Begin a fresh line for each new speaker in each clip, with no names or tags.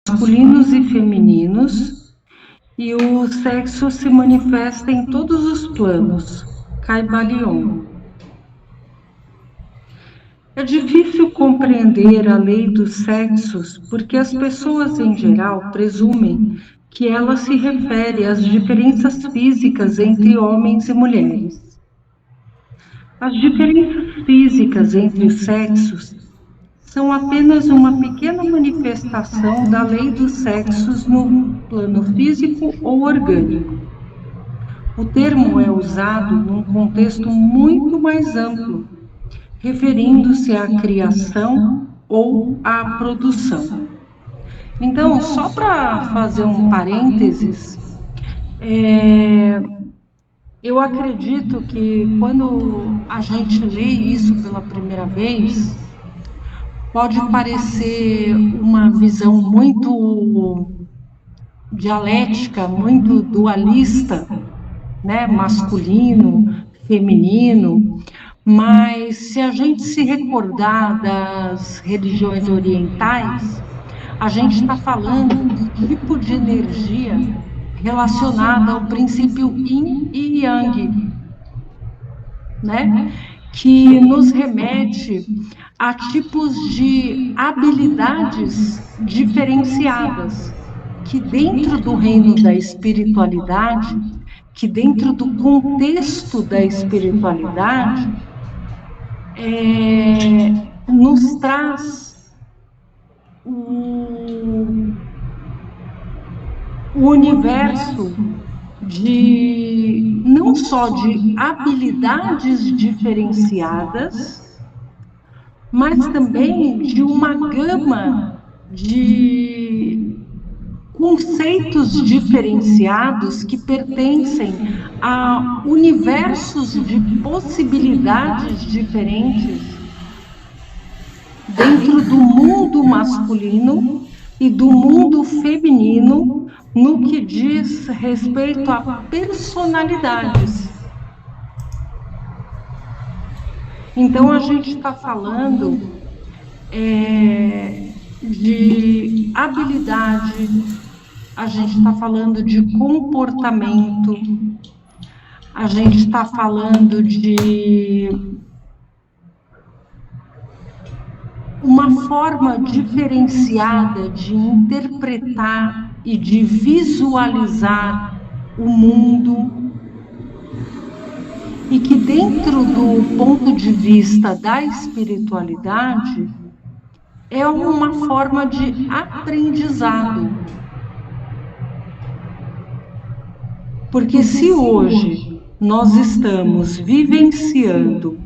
masculinos e femininos, e o sexo se manifesta em todos os planos. Caibalion. É difícil compreender a lei dos sexos porque as pessoas em geral presumem que ela se refere às diferenças físicas entre homens e mulheres. As diferenças físicas entre os sexos são apenas uma pequena manifestação da lei dos sexos no plano físico ou orgânico. O termo é usado num contexto muito mais amplo, referindo-se à criação ou à produção. Então, só para fazer um parênteses, eu acredito que quando a gente lê isso pela primeira vez, pode parecer uma visão muito dialética, muito dualista, né? Masculino, feminino, mas se a gente se recordar das religiões orientais, a gente está falando do tipo de energia relacionada ao princípio Yin e Yang, né? Que nos remete a tipos de habilidades diferenciadas, que dentro do reino da espiritualidade, que dentro do contexto da espiritualidade, nos traz o universo de não só de habilidades diferenciadas, mas também de uma gama de conceitos diferenciados que pertencem a universos de possibilidades diferentes dentro do mundo masculino e do mundo feminino no que diz respeito a personalidades. Então a gente está falando de habilidade, a gente está falando de comportamento, a gente está falando de uma forma diferenciada de interpretar e de visualizar o mundo, e que dentro do ponto de vista da espiritualidade é uma forma de aprendizado. Porque se hoje nós estamos vivenciando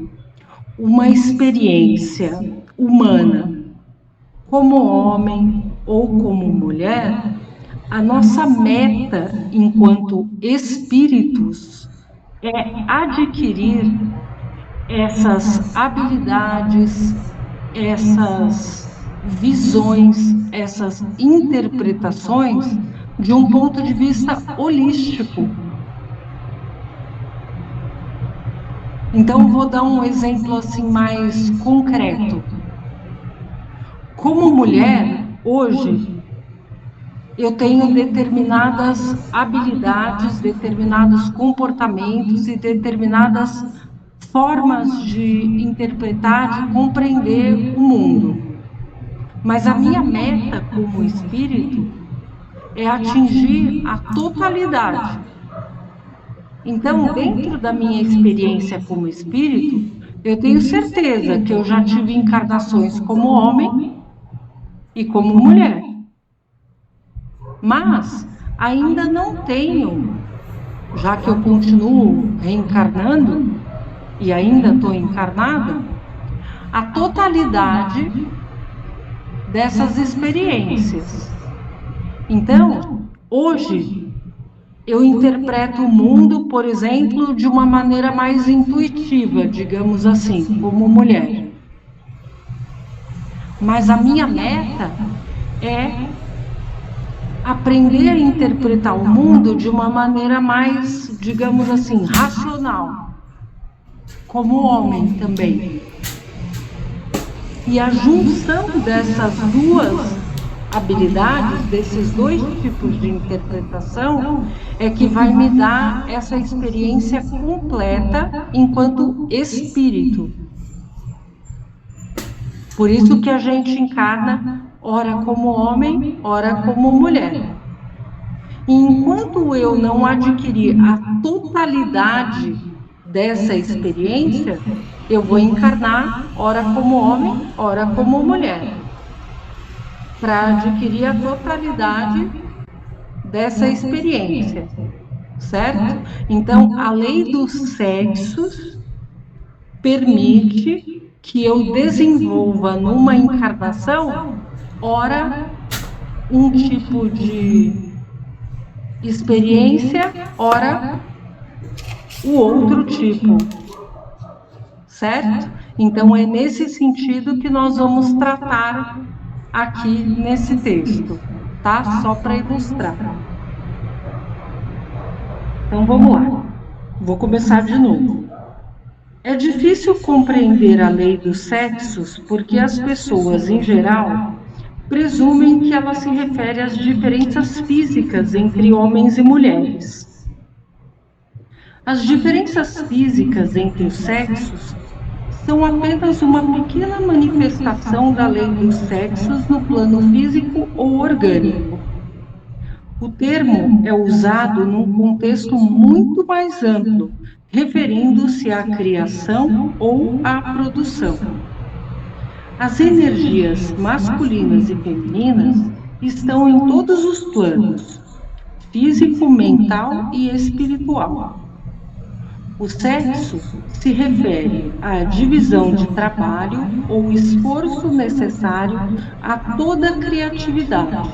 uma experiência humana como homem ou como mulher, a nossa meta enquanto espíritos é adquirir essas habilidades, essas visões, essas interpretações de um ponto de vista holístico. Então, vou dar um exemplo assim mais concreto. Como mulher, hoje, eu tenho determinadas habilidades, determinados comportamentos e determinadas formas de interpretar, de compreender o mundo. Mas a minha meta como espírito é atingir a totalidade. Então, dentro da minha experiência como espírito, eu tenho certeza que eu já tive encarnações como homem e como mulher. Mas ainda não tenho, já que eu continuo reencarnando e ainda estou encarnada, a totalidade dessas experiências. Então, hoje, eu interpreto o mundo, por exemplo, de uma maneira mais intuitiva, digamos assim, como mulher. Mas a minha meta é aprender a interpretar o mundo de uma maneira mais, digamos assim, racional, como homem também. E a junção dessas duas habilidades desses dois tipos de interpretação é que vai me dar essa experiência completa enquanto espírito. Por isso que a gente encarna ora como homem, ora como mulher. E enquanto eu não adquirir a totalidade dessa experiência, eu vou encarnar ora como homem, ora como mulher, para adquirir a totalidade dessa experiência, certo? Então, a lei dos sexos permite que eu desenvolva numa encarnação, ora, um tipo de experiência, ora, o outro tipo, certo? Então, é nesse sentido que nós vamos tratar aqui nesse texto, tá? Só para ilustrar. Então, vamos lá. Vou começar de novo. É difícil compreender a lei dos sexos porque as pessoas, em geral, presumem que ela se refere às diferenças físicas entre homens e mulheres. As diferenças físicas entre os sexos são apenas uma pequena manifestação da lei dos sexos no plano físico ou orgânico. O termo é usado num contexto muito mais amplo, referindo-se à criação ou à produção. As energias masculinas e femininas estão em todos os planos, físico, mental e espiritual. O sexo se refere à divisão de trabalho ou esforço necessário a toda a criatividade,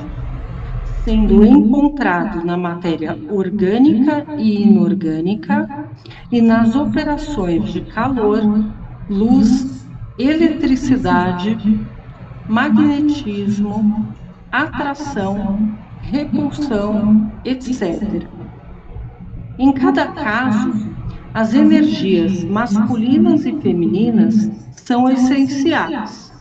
sendo encontrado na matéria orgânica e inorgânica e nas operações de calor, luz, eletricidade, magnetismo, atração, repulsão, etc. Em cada caso, as energias masculinas e femininas são essenciais.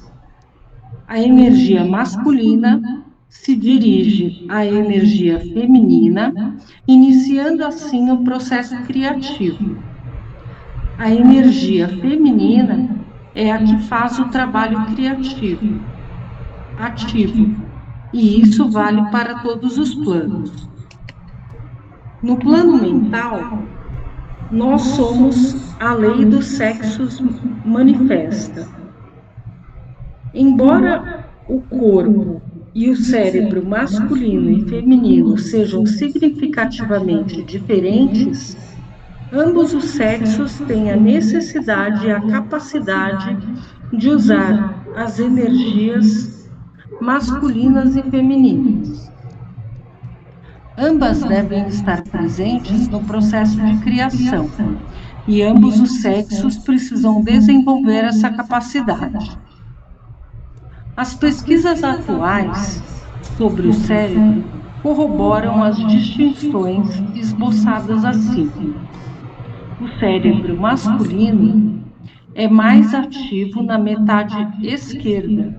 A energia masculina se dirige à energia feminina, iniciando assim o processo criativo. A energia feminina é a que faz o trabalho criativo, ativo, e isso vale para todos os planos. No plano mental, nós somos a lei dos sexos manifesta. Embora o corpo e o cérebro masculino e feminino sejam significativamente diferentes, ambos os sexos têm a necessidade e a capacidade de usar as energias masculinas e femininas. Ambas devem estar presentes no processo de criação, e ambos os sexos precisam desenvolver essa capacidade. As pesquisas atuais sobre o cérebro corroboram as distinções esboçadas acima. O cérebro masculino é mais ativo na metade esquerda,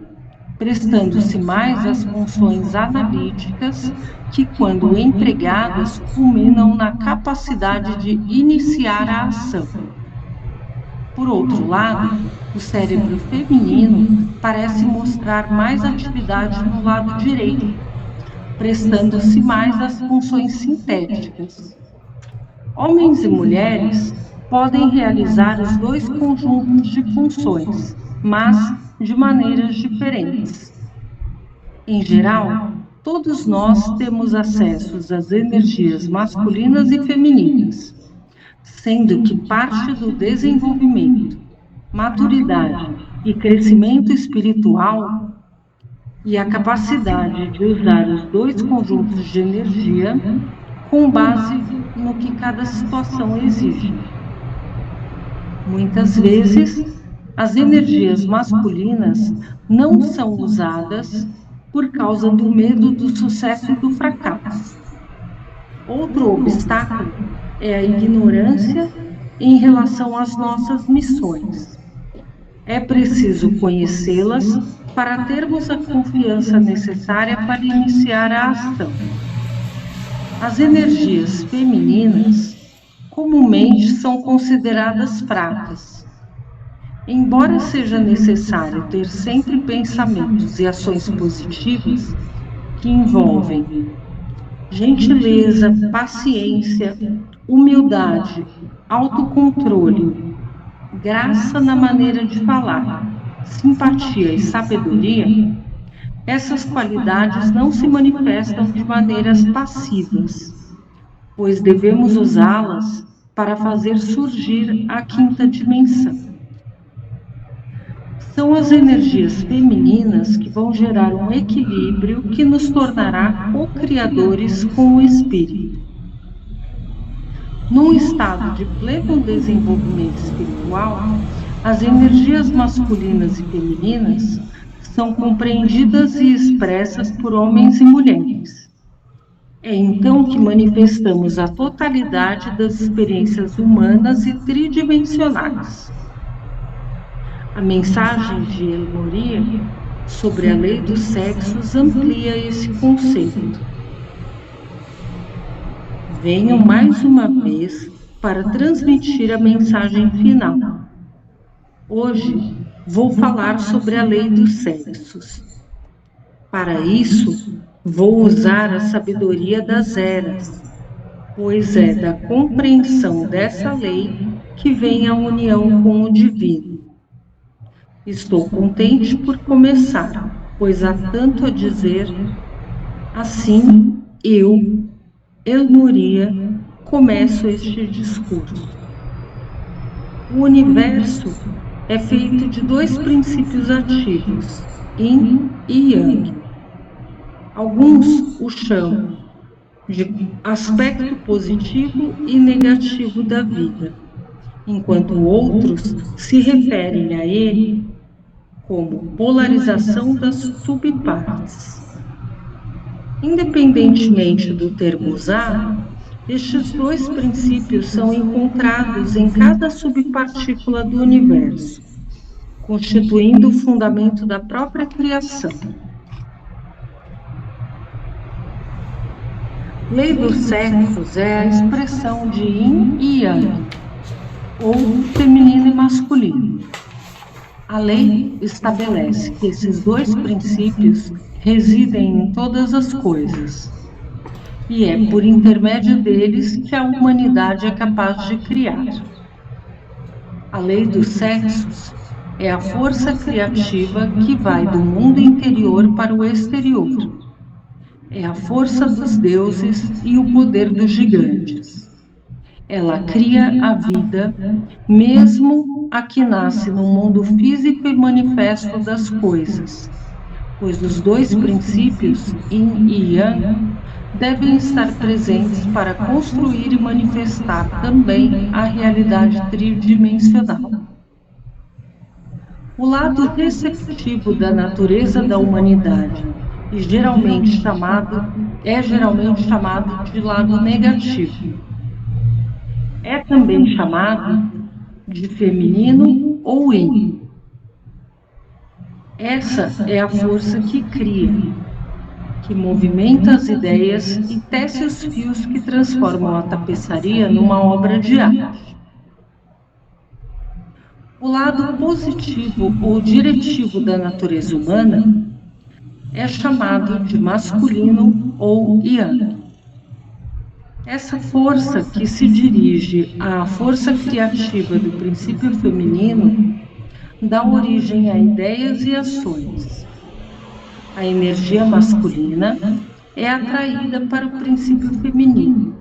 prestando-se mais às funções analíticas que, quando empregadas, culminam na capacidade de iniciar a ação. Por outro lado, o cérebro feminino parece mostrar mais atividade no lado direito, prestando-se mais às funções sintéticas. Homens e mulheres podem realizar os dois conjuntos de funções, mas de maneiras diferentes. Em geral, todos nós temos acesso às energias masculinas e femininas, sendo que parte do desenvolvimento, maturidade e crescimento espiritual e a capacidade de usar os dois conjuntos de energia com base no que cada situação exige. Muitas vezes, as energias masculinas não são usadas por causa do medo do sucesso e do fracasso. Outro obstáculo é a ignorância em relação às nossas missões. É preciso conhecê-las para termos a confiança necessária para iniciar a ação. As energias femininas comumente são consideradas fracas. Embora seja necessário ter sempre pensamentos e ações positivas que envolvem gentileza, paciência, humildade, autocontrole, graça na maneira de falar, simpatia e sabedoria, essas qualidades não se manifestam de maneiras passivas, pois devemos usá-las para fazer surgir a quinta dimensão. São as energias femininas que vão gerar um equilíbrio que nos tornará co-criadores com o espírito. Num estado de pleno desenvolvimento espiritual, as energias masculinas e femininas são compreendidas e expressas por homens e mulheres. É então que manifestamos a totalidade das experiências humanas e tridimensionais. A mensagem de El Moria sobre a lei dos sexos amplia esse conceito. Venho mais uma vez para transmitir a mensagem final. Hoje vou falar sobre a lei dos sexos. Para isso, vou usar a sabedoria das eras, pois é da compreensão dessa lei que vem a união com o divino. Estou contente por começar, pois há tanto a dizer. Assim, eu, El Moria, começo este discurso. O universo é feito de dois princípios ativos, Yin e Yang. Alguns o chamam de aspecto positivo e negativo da vida, enquanto outros se referem a ele como polarização das subpartes. Independentemente do termo usado, estes dois princípios são encontrados em cada subpartícula do universo, constituindo o fundamento da própria criação. Lei dos sexos é a expressão de Yin e Yang, ou feminino e masculino. A lei estabelece que esses dois princípios residem em todas as coisas, e é por intermédio deles que a humanidade é capaz de criar. A lei dos sexos é a força criativa que vai do mundo interior para o exterior. É a força dos deuses e o poder dos gigantes. Ela cria a vida, mesmo a que nasce no mundo físico e manifesto das coisas, pois os dois princípios, Yin e Yang, devem estar presentes para construir e manifestar também a realidade tridimensional. O lado receptivo da natureza da humanidade é geralmente chamado de lado negativo. É também chamado de feminino ou Yin. Essa é a força que cria, que movimenta as ideias e tece os fios que transformam a tapeçaria numa obra de arte. O lado positivo ou diretivo da natureza humana é chamado de masculino ou Yang. Essa força que se dirige à força criativa do princípio feminino dá origem a ideias e ações. A energia masculina é atraída para o princípio feminino,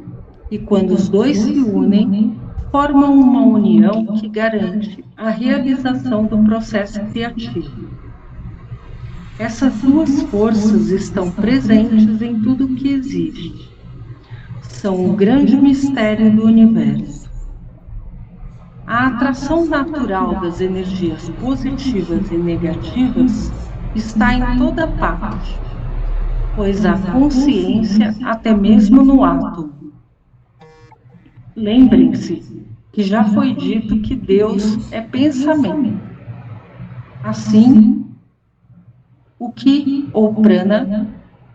e quando os dois se unem, formam uma união que garante a realização do processo criativo. Essas duas forças estão presentes em tudo o que existe. São o grande mistério do universo. A atração natural das energias positivas e negativas está em toda parte, pois há consciência até mesmo no átomo. Lembrem-se que já foi dito que Deus é pensamento. Assim, O Ki, ou prana,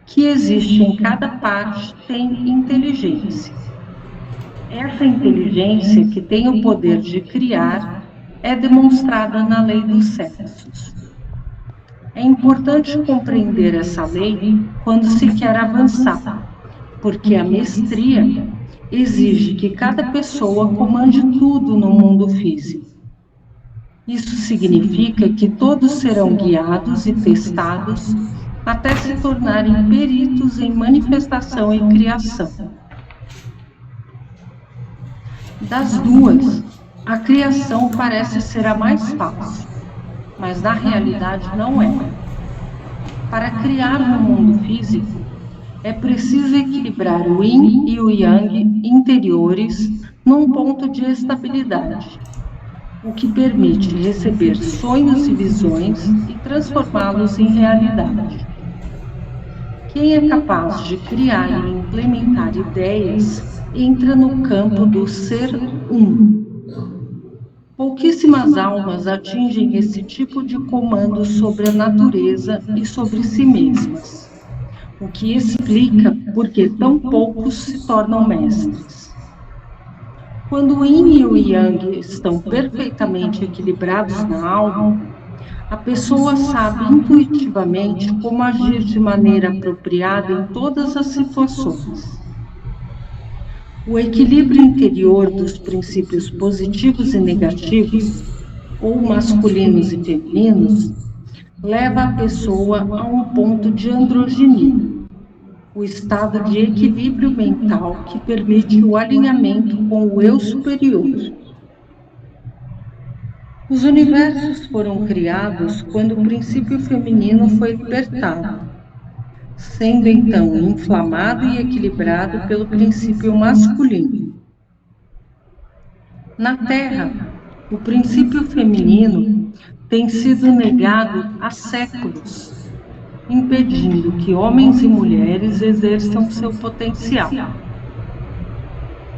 que existe em cada parte, tem inteligência. Essa inteligência, que tem o poder de criar, é demonstrada na lei dos sexos. É importante compreender essa lei quando se quer avançar, porque a mestria exige que cada pessoa comande tudo no mundo físico. Isso significa que todos serão guiados e testados até se tornarem peritos em manifestação e criação. Das duas, a criação parece ser a mais fácil, mas na realidade não é. Para criar no mundo físico, é preciso equilibrar o yin e o yang interiores num ponto de estabilidade, o que permite receber sonhos e visões e transformá-los em realidade. Quem é capaz de criar e implementar ideias entra no campo do ser um. Pouquíssimas almas atingem esse tipo de comando sobre a natureza e sobre si mesmas, o que explica por que tão poucos se tornam mestres. Quando o yin e o yang estão perfeitamente equilibrados na alma, a pessoa sabe intuitivamente como agir de maneira apropriada em todas as situações. O equilíbrio interior dos princípios positivos e negativos, ou masculinos e femininos, leva a pessoa a um ponto de androginia, o estado de equilíbrio mental que permite o alinhamento com o eu superior. Os universos foram criados quando o princípio feminino foi libertado, sendo então inflamado e equilibrado pelo princípio masculino. Na Terra, o princípio feminino tem sido negado há séculos, impedindo que homens e mulheres exerçam seu potencial.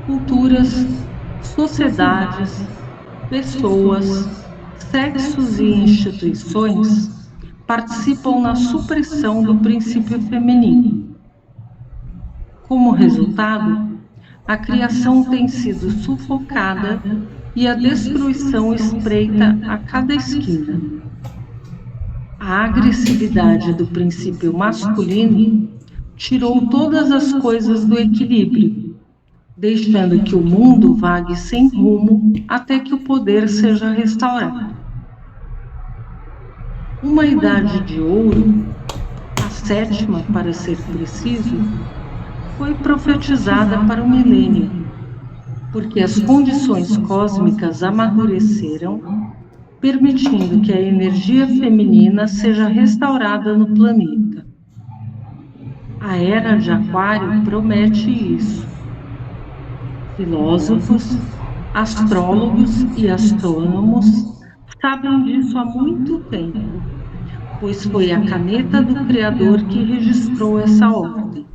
Culturas, sociedades, pessoas, sexos e instituições participam na supressão do princípio feminino. Como resultado, a criação tem sido sufocada e a destruição espreita a cada esquina. A agressividade do princípio masculino tirou todas as coisas do equilíbrio, deixando que o mundo vague sem rumo até que o poder seja restaurado. Uma idade de ouro, a sétima para ser preciso, foi profetizada para o milênio, porque as condições cósmicas amadureceram, permitindo que a energia feminina seja restaurada no planeta. A Era de Aquário promete isso. Filósofos, astrólogos e astrônomos sabem disso há muito tempo, pois foi a caneta do Criador que registrou essa ordem.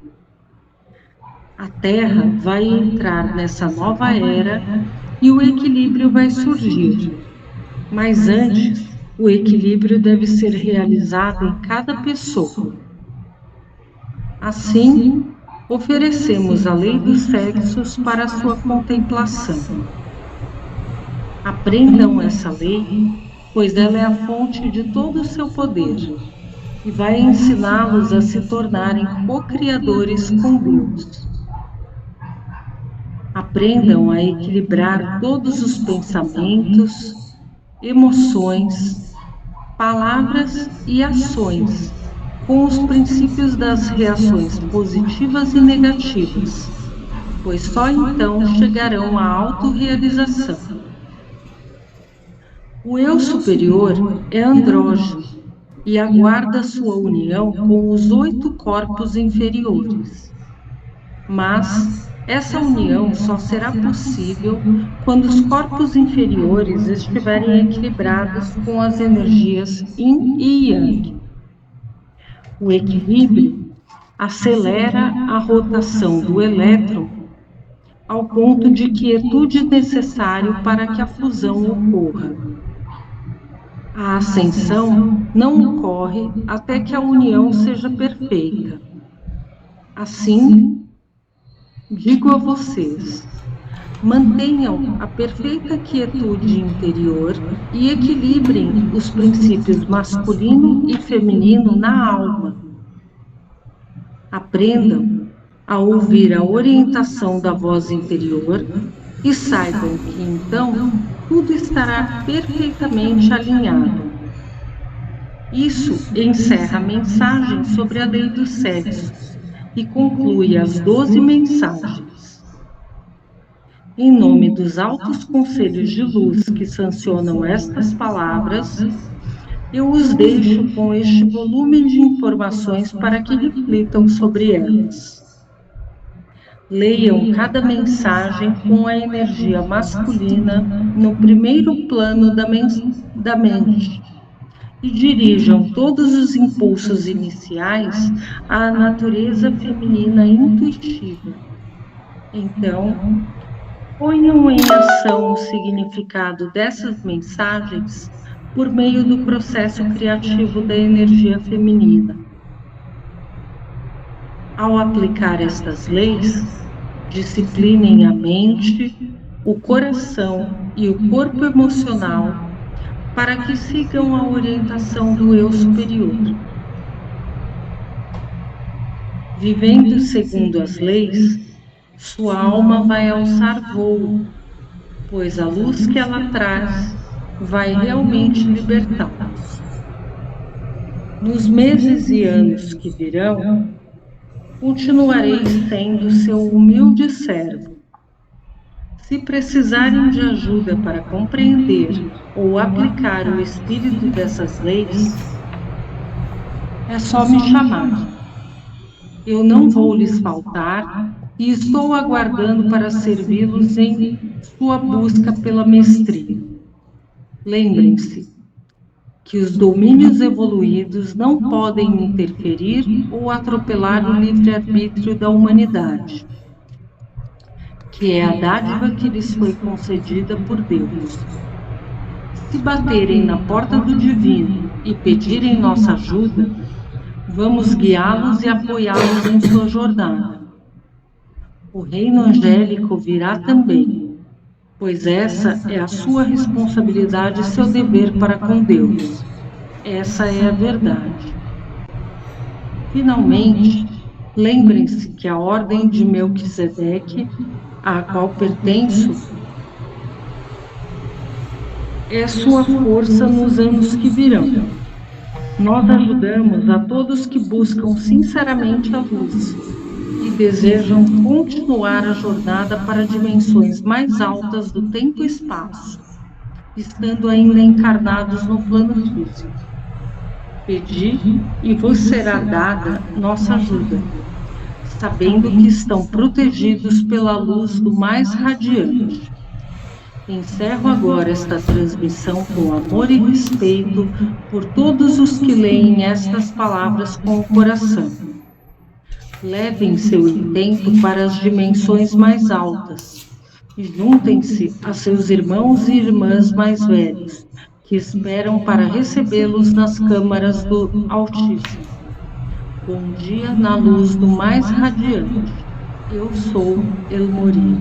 A Terra vai entrar nessa nova era e o equilíbrio vai surgir. Mas antes, o equilíbrio deve ser realizado em cada pessoa. Assim, oferecemos a lei dos sexos para a sua contemplação. Aprendam essa lei, pois ela é a fonte de todo o seu poder e vai ensiná-los a se tornarem co-criadores com Deus. Aprendam a equilibrar todos os pensamentos, emoções, palavras e ações com os princípios das reações positivas e negativas, pois só então chegarão à autorrealização. O eu superior é andrógeno e aguarda sua união com os 8 corpos inferiores. Mas essa união só será possível quando os corpos inferiores estiverem equilibrados com as energias Yin e Yang. O equilíbrio acelera a rotação do elétron ao ponto de quietude necessário para que a fusão ocorra. A ascensão não ocorre até que a união seja perfeita. Assim, digo a vocês, mantenham a perfeita quietude interior e equilibrem os princípios masculino e feminino na alma. Aprendam a ouvir a orientação da voz interior e saibam que então tudo estará perfeitamente alinhado. Isso encerra a mensagem sobre a lei dos sexos e conclui as 12 mensagens. Em nome dos altos conselhos de luz que sancionam estas palavras, eu os deixo com este volume de informações para que reflitam sobre elas. Leiam cada mensagem com a energia masculina no primeiro plano da mente e dirijam todos os impulsos iniciais à natureza feminina intuitiva. Então, ponham em ação o significado dessas mensagens por meio do processo criativo da energia feminina. Ao aplicar estas leis, disciplinem a mente, o coração e o corpo emocional para que sigam a orientação do eu superior. Vivendo segundo as leis, sua alma vai alçar voo, pois a luz que ela traz vai realmente libertá-los. Nos meses e anos que virão, continuarei sendo seu humilde servo. Se precisarem de ajuda para compreender ou aplicar o espírito dessas leis, é só me chamar. Eu não vou lhes faltar e estou aguardando para servi-los em sua busca pela mestria. Lembrem-se que os domínios evoluídos não podem interferir ou atropelar o livre-arbítrio da humanidade, que é a dádiva que lhes foi concedida por Deus. Se baterem na porta do divino e pedirem nossa ajuda, vamos guiá-los e apoiá-los em sua jornada. O reino angélico virá também, pois essa é a sua responsabilidade e seu dever para com Deus. Essa é a verdade. Finalmente, lembrem-se que a ordem de Melquisedeque, à qual pertenço, é sua força nos anos que virão. Nós ajudamos a todos que buscam sinceramente a luz e desejam continuar a jornada para dimensões mais altas do tempo e espaço, estando ainda encarnados no plano físico. Pedi e vos será dada nossa ajuda, sabendo que estão protegidos pela luz do mais radiante. Encerro agora esta transmissão com amor e respeito por todos os que leem estas palavras com o coração. Levem seu intento para as dimensões mais altas e juntem-se a seus irmãos e irmãs mais velhos, que esperam para recebê-los nas câmaras do Altíssimo. Bom dia na luz do mais radiante. Eu sou Elmori.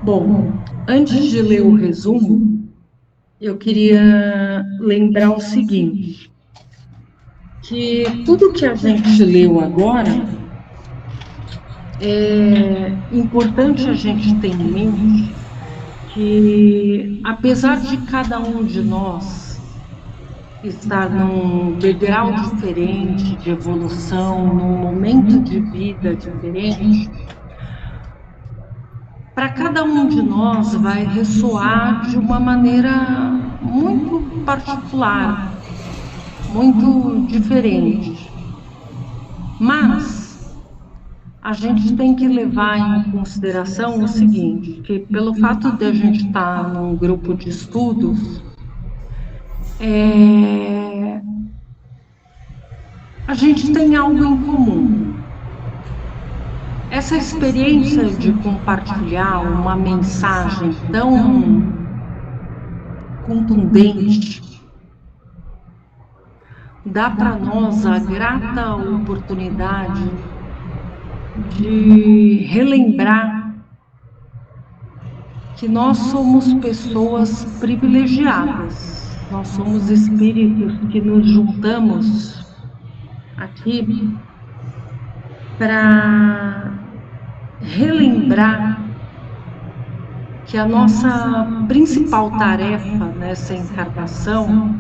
Bom, antes de ler o resumo, eu queria lembrar o seguinte, que tudo que a gente leu agora é importante a gente ter em mente que, apesar de cada um de nós estar num degrau diferente de evolução, num momento de vida diferente, para cada um de nós vai ressoar de uma maneira muito particular, muito diferente. Mas a gente tem que levar em consideração o seguinte, que pelo fato de a gente estar num grupo de estudos, a gente tem algo em comum. essa experiência de compartilhar uma mensagem tão contundente dá para nós a grata oportunidade de relembrar que nós somos pessoas privilegiadas, nós somos espíritos que nos juntamos aqui para relembrar que a nossa principal tarefa nessa encarnação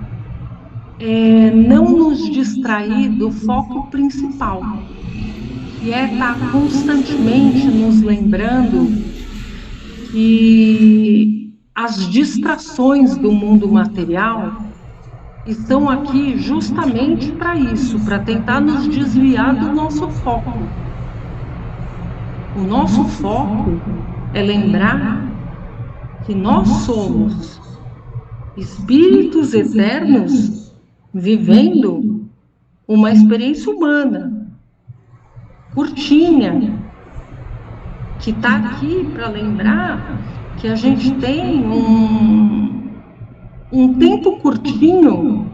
é não nos distrair do foco principal, que é estar constantemente nos lembrando que as distrações do mundo material estão aqui justamente para isso, para tentar nos desviar do nosso foco. O nosso foco é lembrar que nós somos espíritos eternos vivendo uma experiência humana, curtinha, que está aqui para lembrar que a gente tem um tempo curtinho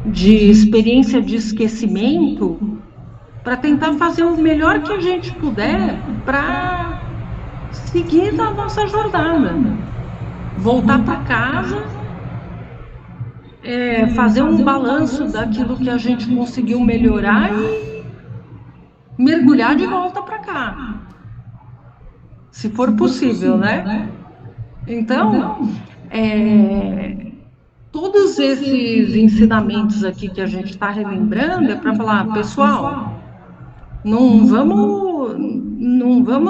de experiência de esquecimento para tentar fazer o melhor que a gente puder para seguir a nossa jornada, voltar para casa, fazer um balanço daquilo que a gente conseguiu melhorar e mergulhar de volta para cá, se for possível, né? Então, todos esses ensinamentos aqui que a gente está relembrando é para falar, pessoal, não vamos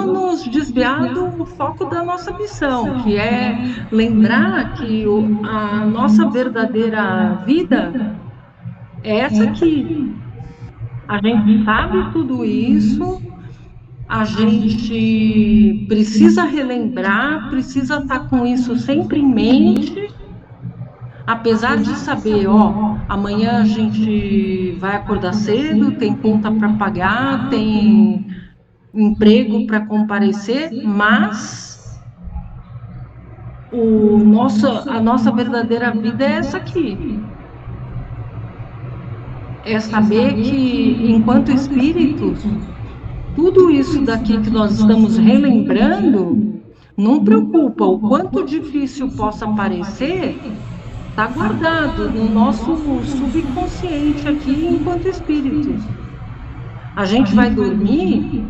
nos desviar do foco da nossa missão, que é lembrar que a nossa verdadeira vida é essa aqui. A gente sabe tudo isso, a gente precisa relembrar, precisa estar com isso sempre em mente, apesar de saber, amanhã a gente vai acordar cedo, tem conta para pagar, tem emprego para comparecer, mas a nossa verdadeira vida é essa aqui. É saber que, enquanto espíritos, tudo isso daqui que nós estamos relembrando, não preocupa, o quanto difícil possa parecer, está guardado no nosso subconsciente aqui enquanto espíritos. A gente vai dormir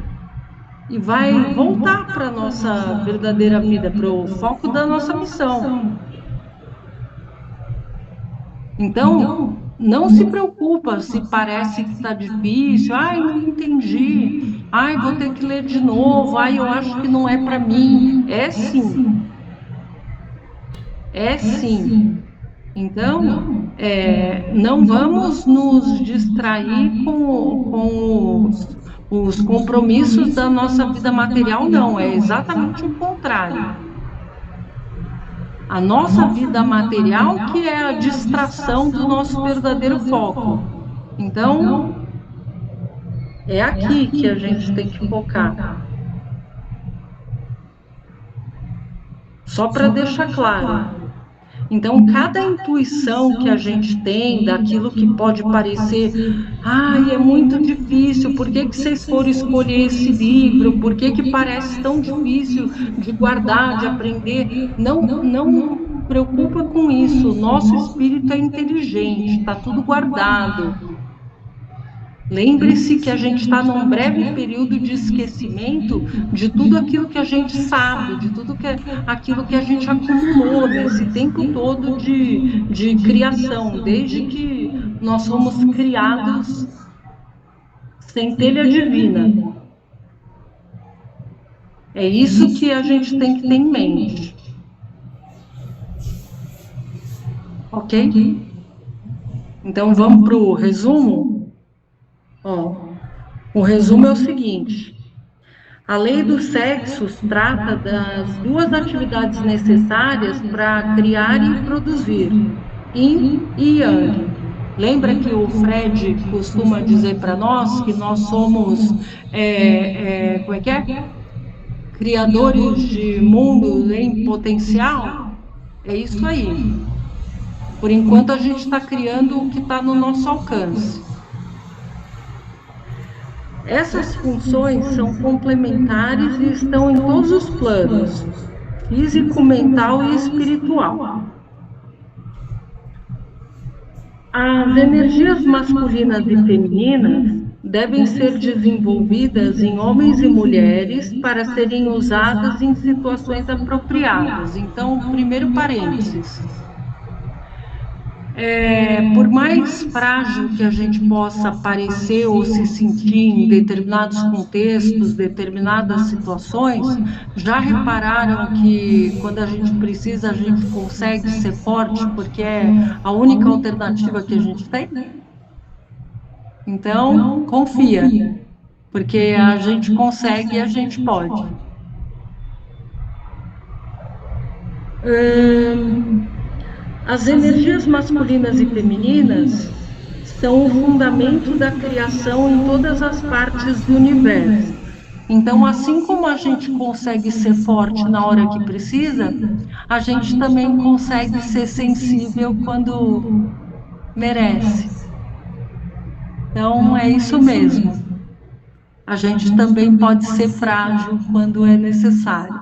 e vai voltar para a nossa verdadeira vida, para o foco da nossa missão. Então, não se preocupa se parece que está difícil, não entendi, vou ter que ler de novo, eu acho que não é para mim. É sim. É sim. Então, não vamos nos distrair com os compromissos da nossa vida material, não. É exatamente o contrário. A nossa vida material que é a distração do nosso verdadeiro foco. Então, é aqui que a gente tem que focar. Só para deixar claro. Então, cada intuição que a gente tem daquilo que pode parecer, é muito difícil, por que vocês foram escolher esse livro? Por que parece tão difícil de guardar, de aprender? Não preocupa com isso, nosso espírito é inteligente, está tudo guardado. Lembre-se que a gente está num breve período de esquecimento de tudo aquilo que a gente sabe, de tudo aquilo que a gente acumulou nesse tempo todo de criação, desde que nós fomos criados centelha divina. É isso que a gente tem que ter em mente. Ok? Então vamos para o resumo? O resumo é o seguinte: a lei dos sexos trata das duas atividades necessárias para criar e produzir, Yin e Yang. Lembra que o Fred costuma dizer para nós que nós somos, como é que é? Criadores de mundos em potencial? É isso aí. Por enquanto, a gente está criando o que está no nosso alcance. Essas funções são complementares e estão em todos os planos, físico, mental e espiritual. As energias masculinas e femininas devem ser desenvolvidas em homens e mulheres para serem usadas em situações apropriadas. Então, primeiro parênteses. Por mais frágil que a gente possa parecer ou se sentir em determinados contextos, determinadas situações, já repararam que quando a gente precisa, a gente consegue ser forte, porque é a única alternativa que a gente tem? Então, confia, porque a gente consegue e a gente pode. As energias masculinas e femininas são o fundamento da criação em todas as partes do universo. Então, assim como a gente consegue ser forte na hora que precisa, a gente também consegue ser sensível quando merece. Então, é isso mesmo. A gente também pode ser frágil quando é necessário.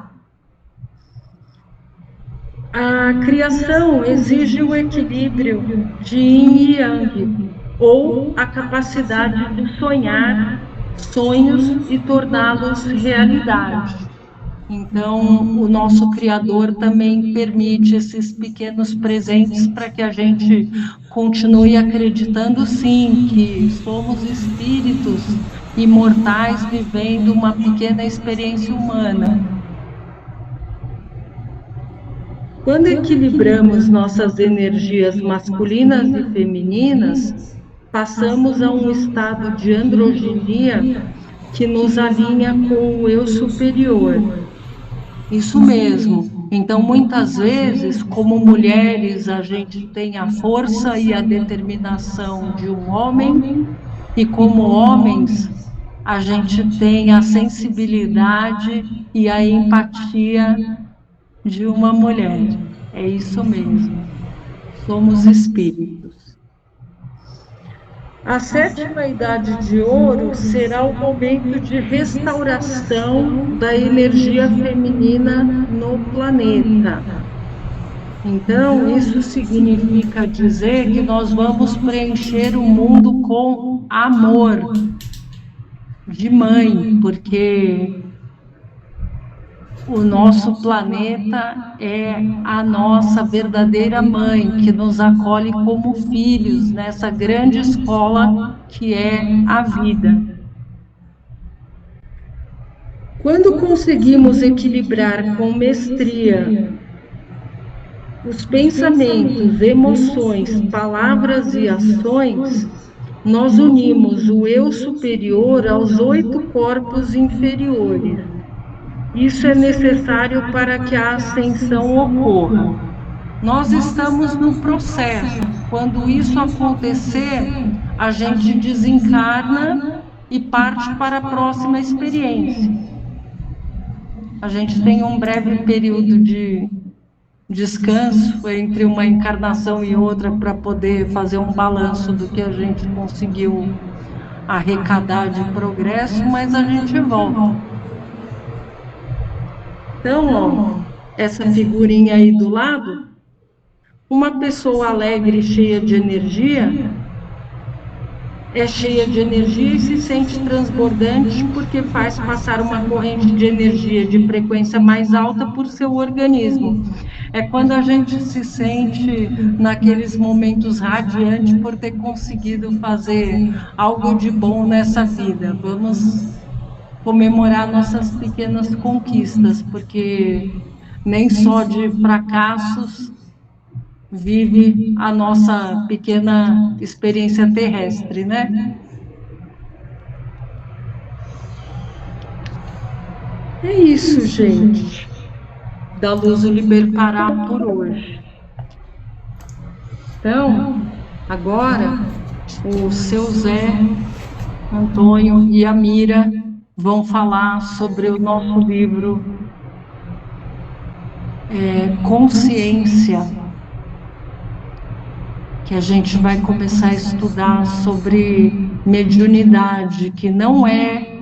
A criação exige o equilíbrio de yin e yang, ou a capacidade de sonhar sonhos e torná-los realidade. Então, o nosso Criador também permite esses pequenos presentes para que a gente continue acreditando, sim, que somos espíritos imortais vivendo uma pequena experiência humana. Quando equilibramos nossas energias masculinas e femininas, passamos a um estado de androginia que nos alinha com o eu superior. Isso mesmo. Então, muitas vezes, como mulheres, a gente tem a força e a determinação de um homem, e como homens, a gente tem a sensibilidade e a empatia de uma mulher. É isso mesmo. Somos espíritos. A sétima idade de ouro será o momento de restauração da energia feminina no planeta. Então, isso significa dizer que nós vamos preencher o mundo com amor de mãe, porque o nosso planeta é a nossa verdadeira mãe, que nos acolhe como filhos nessa grande escola que é a vida. Quando conseguimos equilibrar com mestria os pensamentos, emoções, palavras e ações, nós unimos o eu superior aos 8 corpos inferiores. Isso é necessário para que a ascensão ocorra. Nós estamos no processo. Quando isso acontecer, a gente desencarna e parte para a próxima experiência. A gente tem um breve período de descanso entre uma encarnação e outra para poder fazer um balanço do que a gente conseguiu arrecadar de progresso, mas a gente volta. Então, ó, essa figurinha aí do lado, uma pessoa alegre e cheia de energia, é cheia de energia e se sente transbordante porque faz passar uma corrente de energia de frequência mais alta por seu organismo. É quando a gente se sente naqueles momentos radiantes por ter conseguido fazer algo de bom nessa vida. Vamos comemorar nossas pequenas conquistas, porque nem só de fracassos vive a nossa pequena experiência terrestre, né? É isso, gente, da Luz do Libertará por hoje. Então, Agora, o seu Zé Antônio e a Mira vão falar sobre o nosso livro Consciência, que a gente vai começar a estudar sobre mediunidade, que não é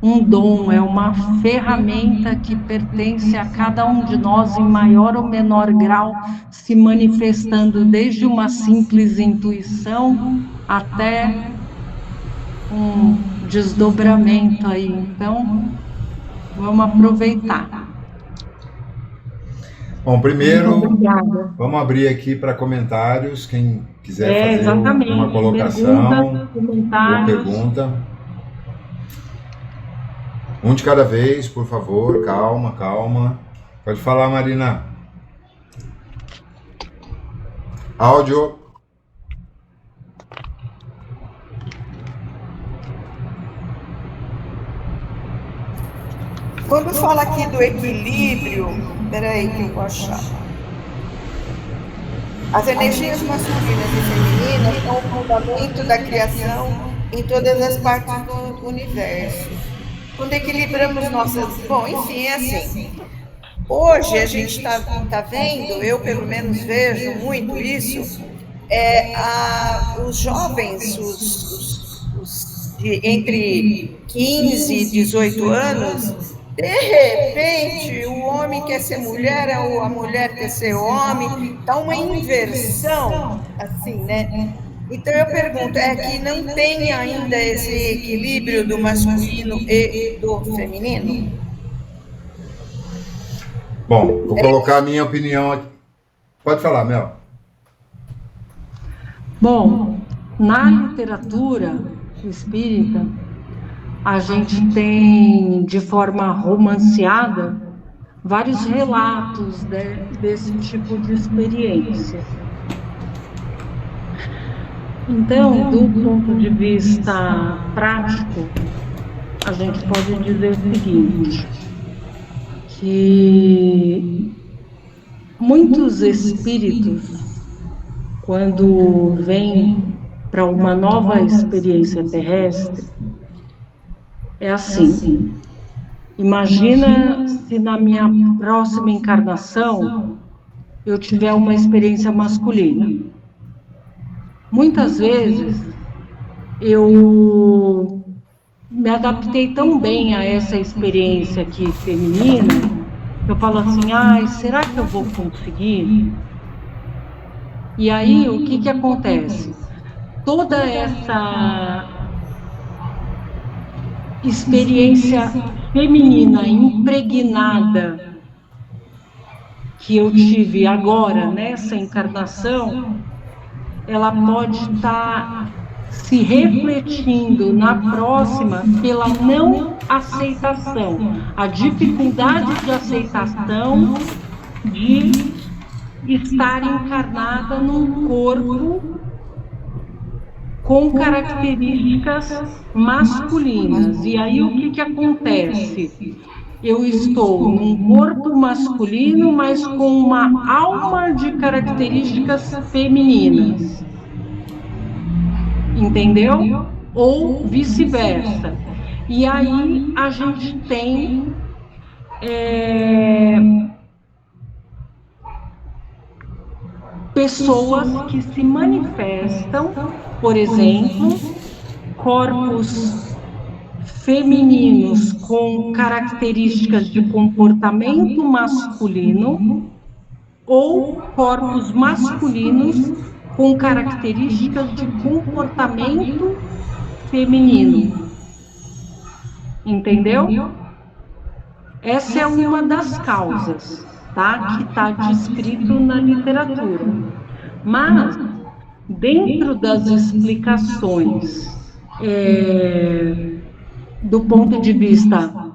um dom, é uma ferramenta que pertence a cada um de nós em maior ou menor grau, se manifestando desde uma simples intuição até um desdobramento aí. Então, vamos aproveitar.
Bom, primeiro, vamos abrir aqui para comentários. Quem quiser fazer uma colocação ou pergunta. Um de cada vez, por favor. Calma, calma. Pode falar, Marina. Áudio.
Quando fala aqui do equilíbrio, peraí que eu vou achar. As energias masculinas e femininas são o fundamento da criação em todas as partes do universo. Quando equilibramos nossas... Bom, enfim, é assim. Hoje a gente está vendo, eu pelo menos vejo muito isso, os jovens, entre 15 e 18 anos, de repente, o homem quer ser mulher, a mulher quer ser homem, está uma inversão, assim, né? Então eu pergunto, é que não tem ainda esse equilíbrio do masculino e do feminino?
Bom, vou colocar a minha opinião aqui. Pode falar, Mel.
Bom, na literatura espírita, a gente tem, de forma romanceada, vários relatos desse tipo de experiência. Então, do ponto de vista prático, a gente pode dizer o seguinte, que muitos espíritos, quando vêm para uma nova experiência terrestre, é assim, imagina se na minha próxima encarnação eu tiver uma experiência masculina. Muitas vezes eu me adaptei tão bem a essa experiência aqui feminina, eu falo assim, ai, será que eu vou conseguir? E aí, o que acontece? Toda essa experiência feminina impregnada que eu tive agora, nessa encarnação, ela pode estar se refletindo na próxima pela não aceitação, a dificuldade de aceitação de estar encarnada num corpo com características masculinas. E aí o que acontece? Eu estou num corpo masculino, mas com uma alma de características femininas. Entendeu? Ou vice-versa. E aí a gente tem pessoas que se manifestam, por exemplo, corpos femininos com características de comportamento masculino ou corpos masculinos com características de comportamento feminino. Entendeu? Essa é uma das causas, tá? Que está descrito na literatura. Mas, dentro das explicações do ponto de vista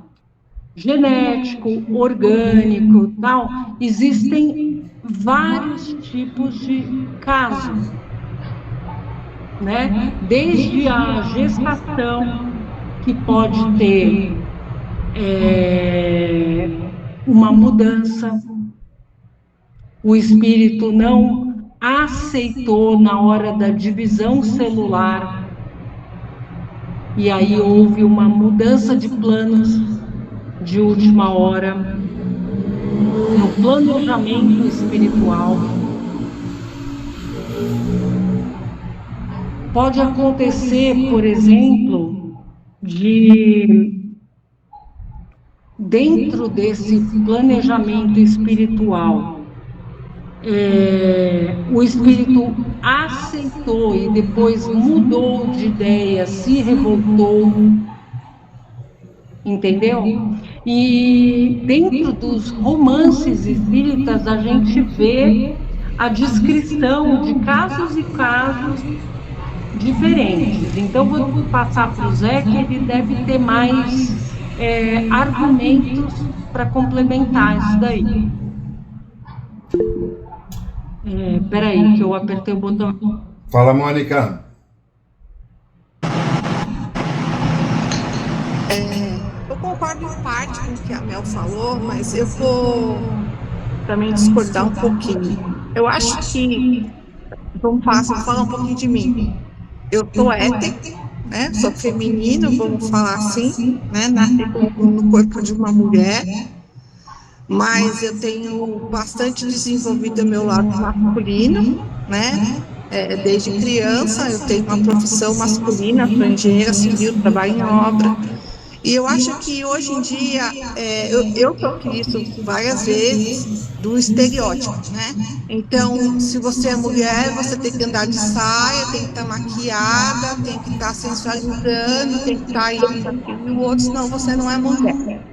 genético, orgânico, tal, existem vários tipos de casos, né? Desde a gestação, que pode ter uma mudança, o espírito não aceitou na hora da divisão celular, e aí houve uma mudança de planos de última hora, no planejamento espiritual. Pode acontecer, por exemplo, dentro desse planejamento espiritual, o espírito aceitou e depois mudou de ideia, se revoltou, entendeu? E dentro dos romances espíritas a gente vê a descrição de casos e casos diferentes. Então vou passar para o Zé, que ele deve ter mais argumentos para complementar isso daí. Peraí, que eu apertei o botão.
Fala, Mônica.
Eu concordo em parte com o que a Mel falou, mas eu vou também discordar um pouquinho. Eu acho que, vamos falar um pouquinho de mim. Eu sou hétero, né? Sou feminino, vamos falar assim, né? Nasci no corpo de uma mulher, mas eu tenho bastante desenvolvido o meu lado masculino, né? Desde criança eu tenho uma profissão masculina, sou engenheira civil, trabalho em obra. E eu acho que hoje em dia, eu toquei isso várias vezes, do estereótipo, né? Então, se você é mulher, você tem que andar de saia, tem que estar maquiada, tem que estar sensualizando, tem que estar isso, aquilo e o outro, senão você não é mulher.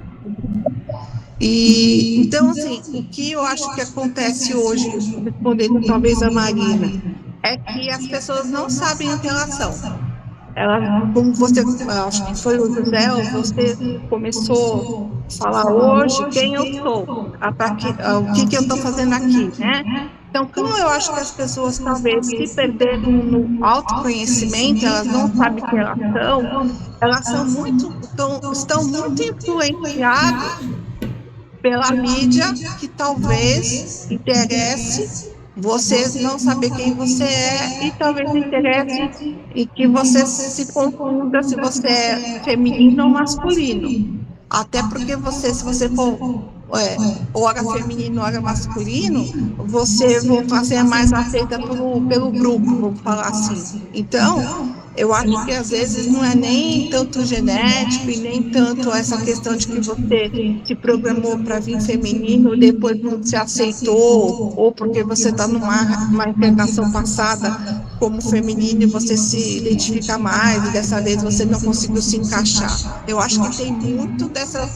E, então, assim, o que eu acho que acontece hoje, respondendo talvez a Marina, é que as pessoas não sabem o que elas são. Como você, acho que foi o José, você começou a falar hoje quem eu sou, o que eu estou fazendo aqui, né? Então, como eu acho que as pessoas talvez se perderam no autoconhecimento, elas não sabem quem elas são estão muito influenciadas pela mídia, que talvez interesse você não saber quem você é, e talvez interesse e que você se confunda se você é feminino ou masculino. Até porque se você for hora feminino, hora masculino, você vai ser mais aceita pelo grupo, vamos falar assim. Então, eu acho que às vezes não é nem tanto genético e nem tanto essa questão de que você se programou para vir feminino e depois não se aceitou, ou porque você está numa encarnação passada como feminino e você se identifica mais e dessa vez você não conseguiu se encaixar. Eu acho que tem muito dessa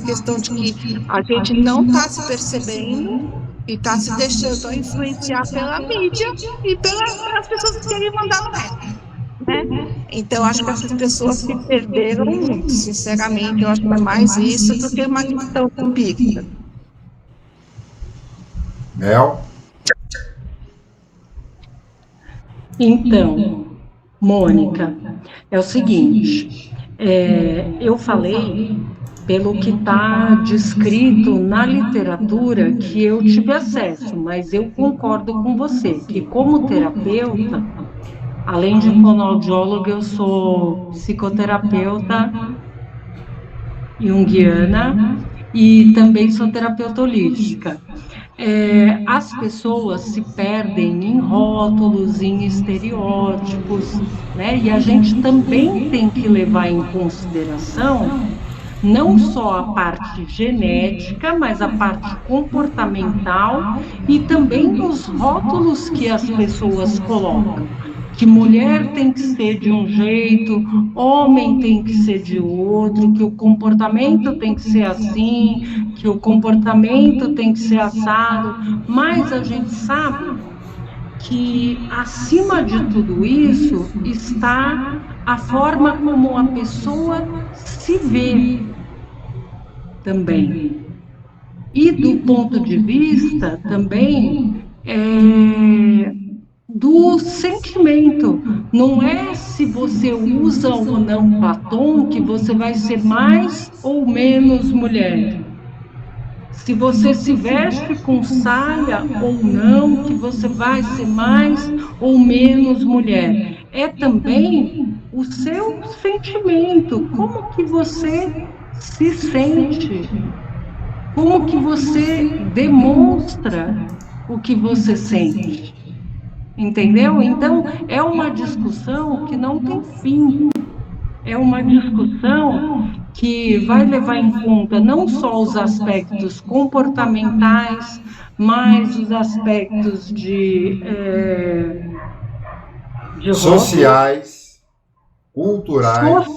questão de que a gente não está se percebendo e está se deixando influenciar pela mídia e pelas pessoas que querem mandar no resto. Né? Então, acho que essas pessoas se perderam muito, sinceramente. Eu acho que é mais isso do que uma questão empírica.
Mel?
Então, Mônica, é o seguinte, eu falei, pelo que está descrito na literatura, que eu tive acesso, mas eu concordo com você, que como terapeuta, além de fonoaudióloga, eu sou psicoterapeuta junguiana e também sou terapeuta holística. As pessoas se perdem em rótulos, em estereótipos, né? E a gente também tem que levar em consideração não só a parte genética, mas a parte comportamental e também os rótulos que as pessoas colocam. Que mulher tem que ser de um jeito, homem tem que ser de outro, que o comportamento tem que ser assim, que o comportamento tem que ser assado, mas a gente sabe que acima de tudo isso está a forma como a pessoa se vê também. E do ponto de vista também do sentimento. Não é se você usa ou não batom que você vai ser mais ou menos mulher. se você se veste com saia ou não, que você vai ser mais ou menos mulher. É também o seu sentimento, como que você se sente, como que você demonstra o que você sente, entendeu? Então, é uma discussão que não tem fim, é uma discussão que vai levar em conta não só os aspectos comportamentais, mas os aspectos de
sociais, culturais.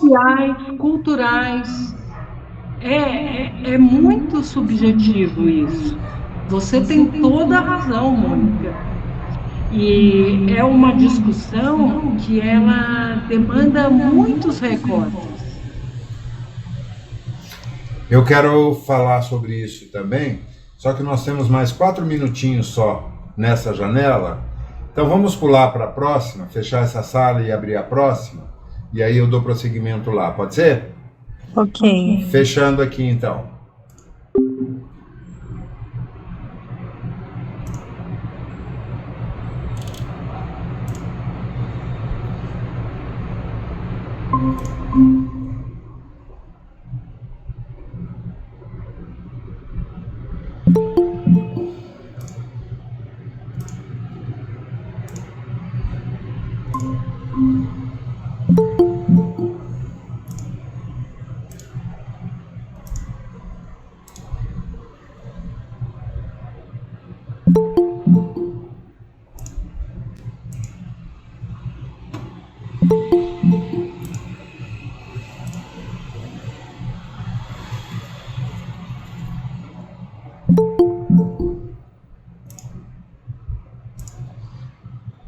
É muito subjetivo isso. Você tem toda a razão, Mônica. E é uma discussão que ela demanda muitos recortes.
Eu quero falar sobre isso também, só que nós temos mais 4 minutinhos só nessa janela. Então vamos pular para a próxima, fechar essa sala e abrir a próxima, e aí eu dou prosseguimento lá, pode ser?
Ok.
Fechando aqui então.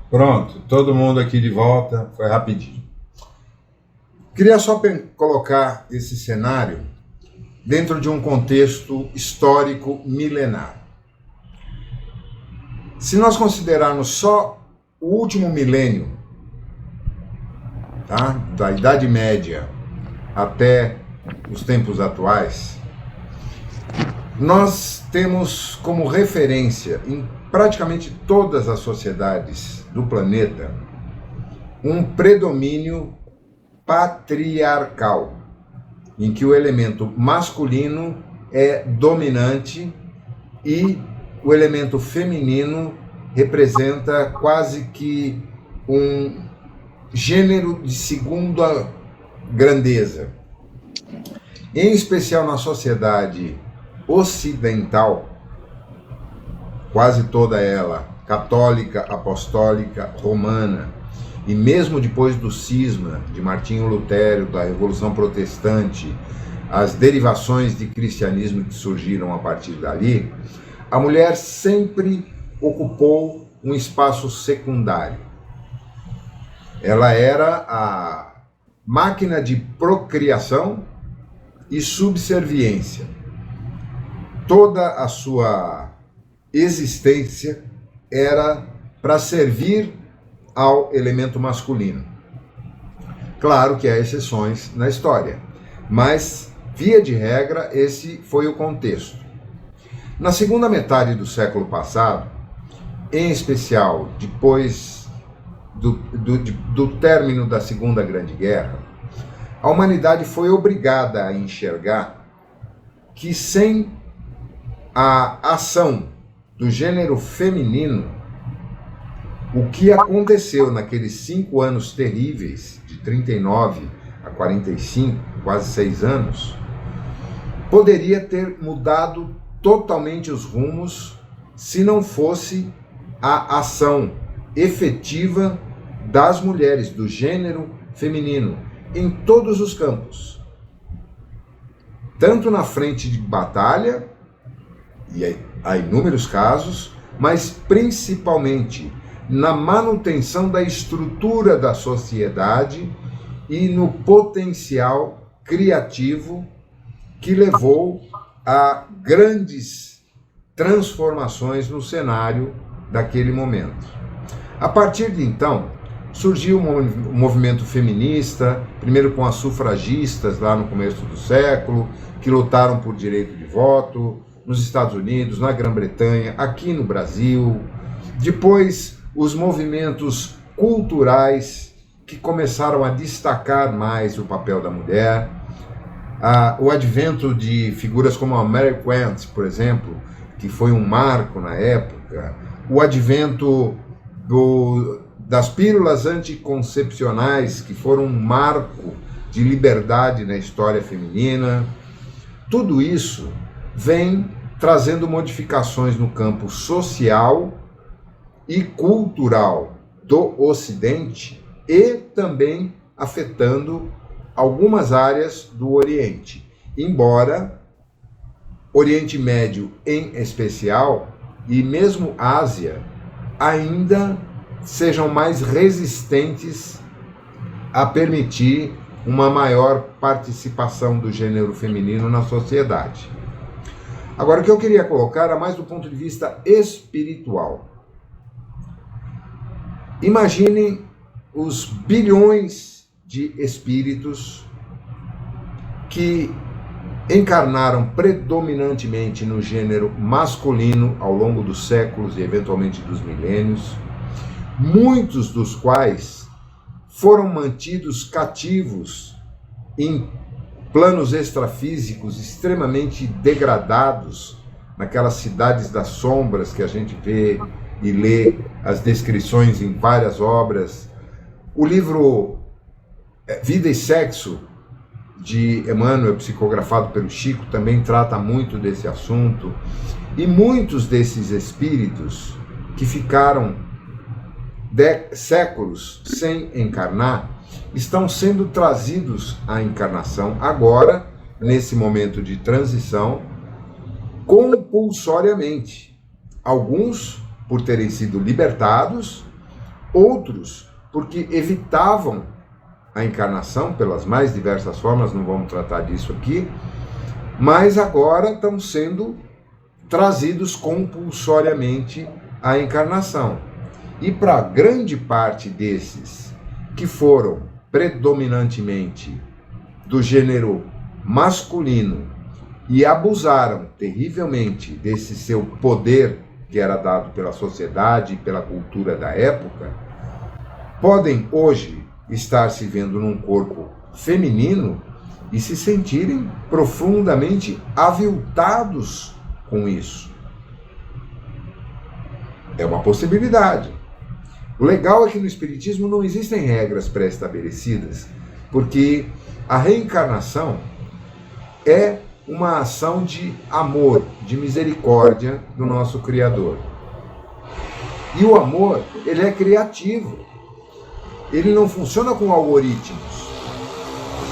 Pronto, todo mundo aqui de volta, foi rapidinho. Queria só colocar esse cenário dentro de um contexto histórico milenar. Se nós considerarmos só o último milênio, tá? Da Idade Média até os tempos atuais, nós temos como referência em praticamente todas as sociedades do planeta um predomínio patriarcal, em que o elemento masculino é dominante e o elemento feminino representa quase que um gênero de segunda grandeza. Em especial na sociedade ocidental, quase toda ela católica, apostólica, romana, e mesmo depois do cisma de Martinho Lutero, da Revolução Protestante, as derivações de cristianismo que surgiram a partir dali, a mulher sempre ocupou um espaço secundário. Ela era a máquina de procriação e subserviência. Toda a sua existência era para servir ao elemento masculino. Claro que há exceções na história, mas, via de regra, esse foi o contexto. Na segunda metade do século passado, em especial depois do término da Segunda Grande Guerra, a humanidade foi obrigada a enxergar que sem a ação do gênero feminino, o que aconteceu naqueles 5 anos terríveis, de 39 a 45, quase 6 anos, poderia ter mudado totalmente os rumos se não fosse a ação efetiva das mulheres do gênero feminino em todos os campos. Tanto na frente de batalha, e há inúmeros casos, mas principalmente na manutenção da estrutura da sociedade e no potencial criativo que levou a grandes transformações no cenário daquele momento. A partir de então, surgiu um movimento feminista, primeiro com as sufragistas lá no começo do século, que lutaram por direito de voto, nos Estados Unidos, na Grã-Bretanha, aqui no Brasil. Depois, os movimentos culturais que começaram a destacar mais o papel da mulher. O advento de figuras como a Mary Quant, por exemplo, que foi um marco na época. O advento das pílulas anticoncepcionais, que foram um marco de liberdade na história feminina. Tudo isso vem trazendo modificações no campo social e cultural do Ocidente e também afetando algumas áreas do Oriente. Embora Oriente Médio em especial e mesmo Ásia ainda sejam mais resistentes a permitir uma maior participação do gênero feminino na sociedade. Agora, o que eu queria colocar é mais do ponto de vista espiritual. Imaginem os bilhões de espíritos que encarnaram predominantemente no gênero masculino ao longo dos séculos e eventualmente dos milênios, muitos dos quais foram mantidos cativos em planos extrafísicos extremamente degradados, naquelas cidades das sombras que a gente vê e lê as descrições em várias obras. O livro Vida e Sexo, de Emmanuel, psicografado pelo Chico, também trata muito desse assunto. E muitos desses espíritos que ficaram séculos sem encarnar estão sendo trazidos à encarnação agora, nesse momento de transição, compulsoriamente. Alguns por terem sido libertados, outros porque evitavam a encarnação pelas mais diversas formas, não vamos tratar disso aqui, mas agora estão sendo trazidos compulsoriamente à encarnação. E para grande parte desses que foram predominantemente do gênero masculino e abusaram terrivelmente desse seu poder que era dado pela sociedade e pela cultura da época, podem hoje estar se vendo num corpo feminino e se sentirem profundamente aviltados com isso. É uma possibilidade. O legal é que no Espiritismo não existem regras pré-estabelecidas, porque a reencarnação é uma ação de amor, de misericórdia do nosso Criador. E o amor, ele é criativo. Ele não funciona com algoritmos.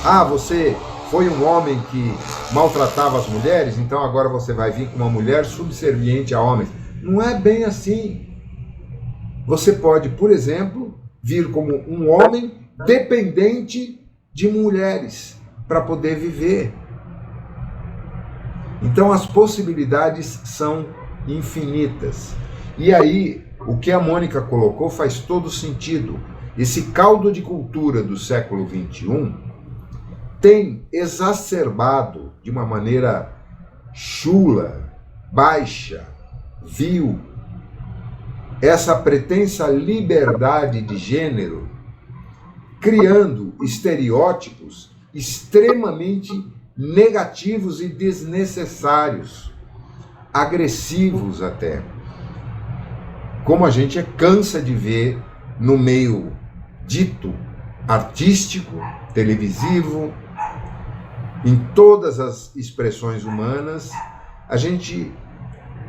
Ah, você foi um homem que maltratava as mulheres, então agora você vai vir com uma mulher subserviente a homens. Não é bem assim. Você pode, por exemplo, vir como um homem dependente de mulheres para poder viver. Então as possibilidades são infinitas. E aí, o que a Mônica colocou faz todo sentido. Esse caldo de cultura do século XXI tem exacerbado de uma maneira chula, baixa, vil, essa pretensa liberdade de gênero, criando estereótipos extremamente negativos e desnecessários, agressivos até, como a gente cansa de ver no meio dito artístico, televisivo, em todas as expressões humanas. A gente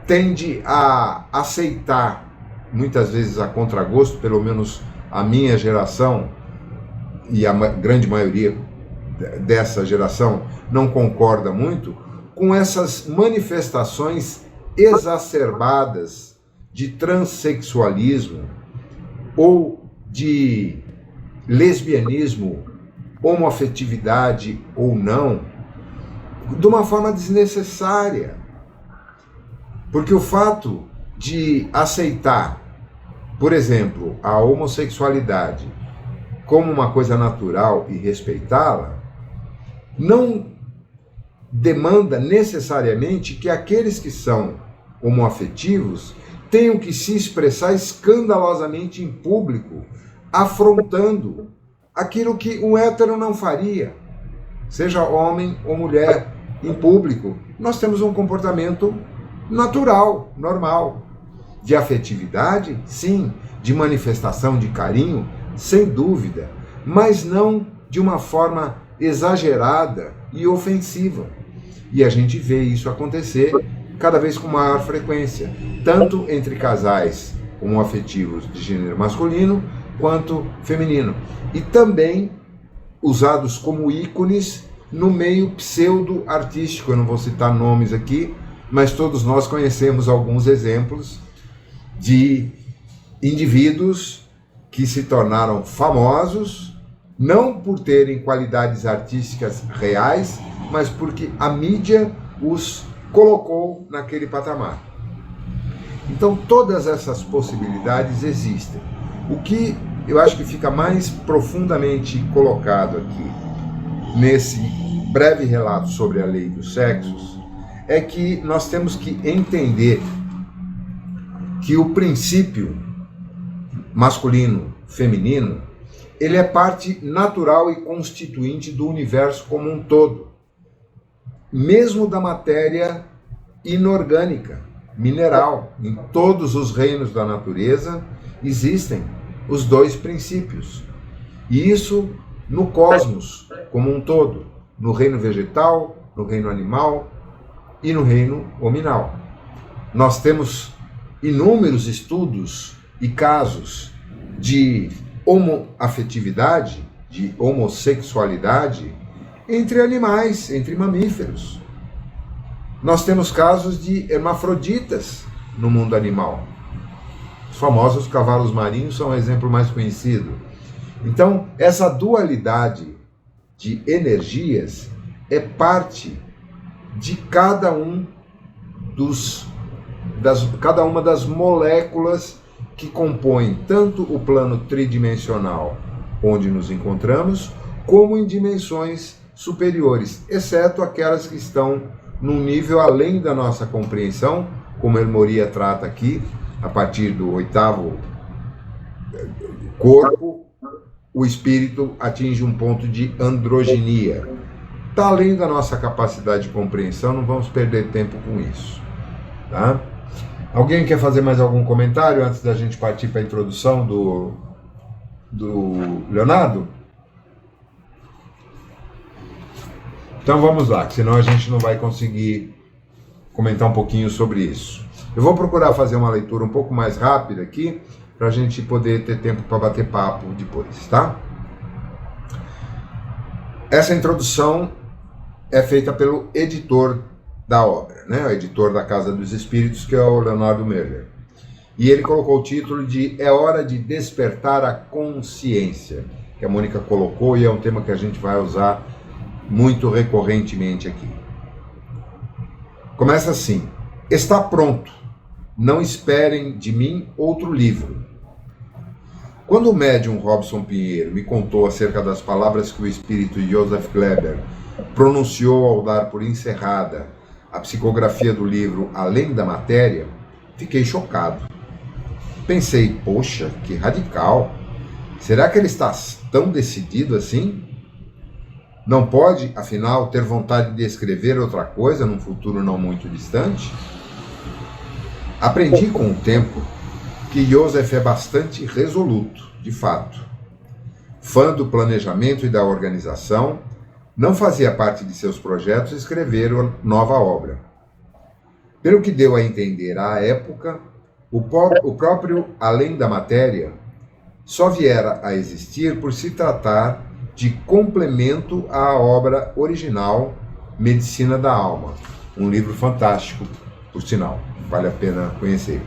tende a aceitar, muitas vezes a contragosto, pelo menos a minha geração e a grande maioria dessa geração não concorda muito com essas manifestações exacerbadas de transexualismo ou de lesbianismo, homoafetividade ou não, de uma forma desnecessária. Porque o fato de aceitar, por exemplo, a homossexualidade como uma coisa natural e respeitá-la, não demanda necessariamente que aqueles que são homoafetivos tenham que se expressar escandalosamente em público, afrontando aquilo que um hétero não faria, seja homem ou mulher, em público. Nós temos um comportamento natural, normal, de afetividade, sim, de manifestação de carinho, sem dúvida, mas não de uma forma exagerada e ofensiva. E a gente vê isso acontecer cada vez com maior frequência, tanto entre casais homoafetivos de gênero masculino quanto feminino, e também usados como ícones no meio pseudo-artístico. Eu não vou citar nomes aqui, mas todos nós conhecemos alguns exemplos de indivíduos que se tornaram famosos, não por terem qualidades artísticas reais, mas porque a mídia os colocou naquele patamar. Então todas essas possibilidades existem. O que eu acho que fica mais profundamente colocado aqui, nesse breve relato sobre a lei dos sexos, é que nós temos que entender que o princípio masculino-feminino, ele é parte natural e constituinte do universo como um todo, mesmo da matéria inorgânica, mineral. Em todos os reinos da natureza existem os dois princípios. E isso no cosmos como um todo, no reino vegetal, no reino animal e no reino hominal. Nós temos inúmeros estudos e casos de homoafetividade, de homossexualidade entre animais, entre mamíferos. Nós temos casos de hermafroditas no mundo animal. Os famosos cavalos marinhos são o exemplo mais conhecido. Então, essa dualidade de energias é parte de cada uma das moléculas que compõem tanto o plano tridimensional onde nos encontramos, como em dimensões superiores, exceto aquelas que estão num nível além da nossa compreensão, como a Moria trata aqui, a partir do 8º corpo, o espírito atinge um ponto de androginia. Está além da nossa capacidade de compreensão, não vamos perder tempo com isso. Tá? Alguém quer fazer mais algum comentário antes da gente partir para a introdução do Leonardo? Então vamos lá, senão a gente não vai conseguir comentar um pouquinho sobre isso. Eu vou procurar fazer uma leitura um pouco mais rápida aqui, para a gente poder ter tempo para bater papo depois, tá? Essa introdução é feita pelo editor da obra, né? O editor da Casa dos Espíritos, que é o Leonardo Miller. E ele colocou o título de É Hora de Despertar a Consciência, que a Mônica colocou, e é um tema que a gente vai usar muito recorrentemente aqui. Começa assim: está pronto, não esperem de mim outro livro. Quando o médium Robson Pinheiro me contou acerca das palavras que o espírito Joseph Kleber pronunciou ao dar por encerrada a psicografia do livro Além da Matéria, fiquei chocado. Pensei, poxa, que radical. Será que ele está tão decidido assim? Não pode, afinal, ter vontade de escrever outra coisa num futuro não muito distante? Aprendi com o tempo que Joseph é bastante resoluto, de fato. Fã do planejamento e da organização, não fazia parte de seus projetos escrever nova obra. Pelo que deu a entender à época, o próprio Além da Matéria só viera a existir por se tratar de complemento à obra original Medicina da Alma, um livro fantástico, por sinal, vale a pena conhecer.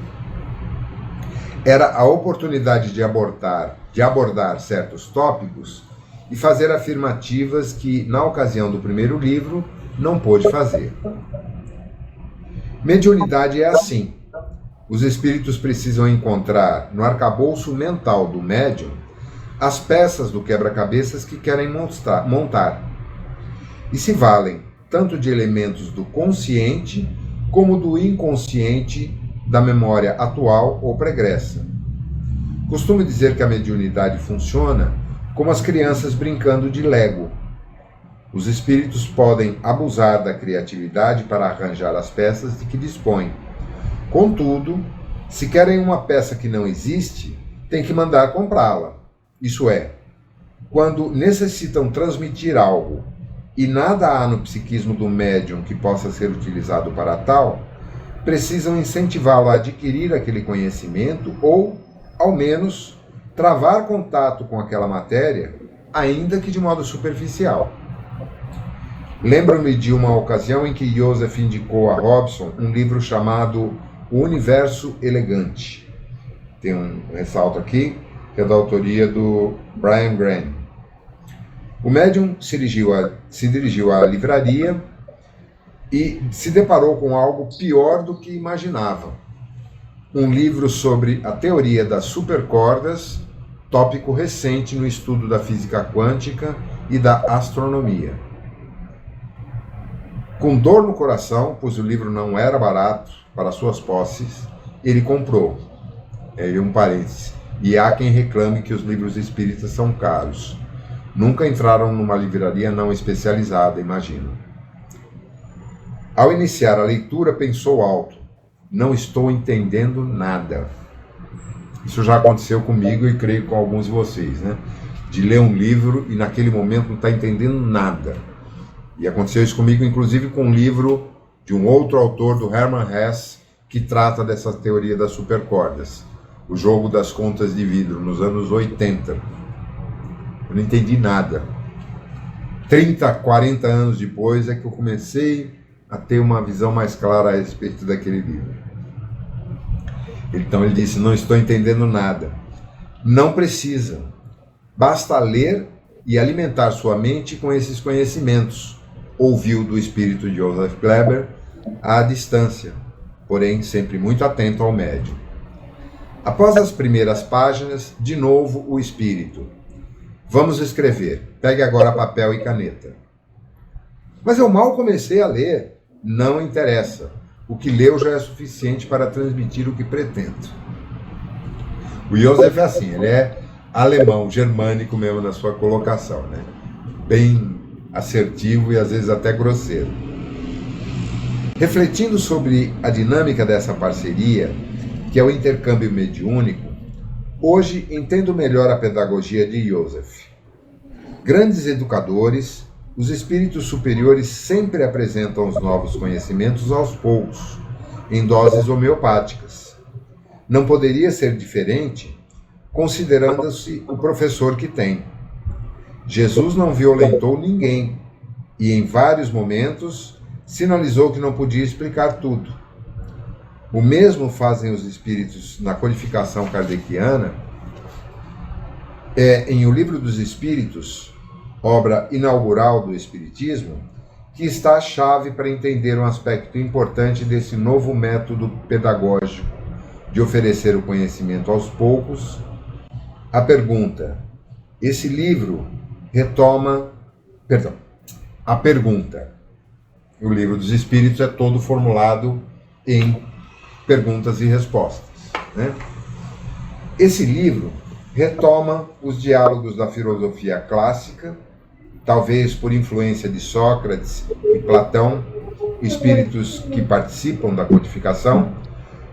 Era a oportunidade de abordar certos tópicos e fazer afirmativas que, na ocasião do primeiro livro, não pôde fazer. Mediunidade é assim. Os espíritos precisam encontrar no arcabouço mental do médium as peças do quebra-cabeças que querem montar. E se valem tanto de elementos do consciente como do inconsciente da memória atual ou pregressa. Costumo dizer que a mediunidade funciona como as crianças brincando de Lego. Os espíritos podem abusar da criatividade para arranjar as peças de que dispõem. Contudo, se querem uma peça que não existe, tem que mandar comprá-la. Isso é, quando necessitam transmitir algo e nada há no psiquismo do médium que possa ser utilizado para tal, precisam incentivá-lo a adquirir aquele conhecimento ou, ao menos, travar contato com aquela matéria, ainda que de modo superficial. Lembro-me de uma ocasião em que Joseph indicou a Robson um livro chamado O Universo Elegante. Tem um ressalto aqui, que é da autoria do Brian Greene. O médium se dirigiu à livraria e se deparou com algo pior do que imaginava. Um livro sobre a teoria das supercordas, tópico recente no estudo da física quântica e da astronomia. Com dor no coração, pois o livro não era barato para suas posses, ele comprou. Um parêntese. E há quem reclame que os livros espíritas são caros. Nunca entraram numa livraria não especializada, imagino. Ao iniciar a leitura, pensou alto: não estou entendendo nada. Isso já aconteceu comigo e creio com alguns de vocês, né? De ler um livro e naquele momento não está entendendo nada. E aconteceu isso comigo, inclusive, com um livro de um outro autor, do Hermann Hesse, que trata dessa teoria das supercordas. O Jogo das Contas de Vidro, nos anos 80. Eu não entendi nada. 30, 40 anos depois é que eu comecei a ter uma visão mais clara a respeito daquele livro. Então ele disse: não estou entendendo nada. Não precisa. Basta ler e alimentar sua mente com esses conhecimentos. Ouviu do espírito de Joseph Kleber à distância, porém sempre muito atento ao médium. Após as primeiras páginas, de novo o espírito: vamos escrever, pegue agora papel e caneta. Mas eu mal comecei a ler. Não interessa, o que leu já é suficiente para transmitir o que pretendo. O Joseph é assim, ele é alemão, germânico mesmo na sua colocação, né? Bem assertivo e às vezes até grosseiro. Refletindo sobre a dinâmica dessa parceria, que é o intercâmbio mediúnico, hoje entendo melhor a pedagogia de Joseph. Grandes educadores, os espíritos superiores sempre apresentam os novos conhecimentos aos poucos, em doses homeopáticas. Não poderia ser diferente, considerando-se o professor que tem. Jesus não violentou ninguém e, em vários momentos, sinalizou que não podia explicar tudo. O mesmo fazem os espíritos na codificação kardeciana. Em O Livro dos Espíritos, obra inaugural do Espiritismo, que está a chave para entender um aspecto importante desse novo método pedagógico de oferecer o conhecimento aos poucos. A pergunta: esse livro retoma... A pergunta. O Livro dos Espíritos é todo formulado em perguntas e respostas, né? Esse livro retoma os diálogos da filosofia clássica, talvez por influência de Sócrates e Platão, espíritos que participam da codificação,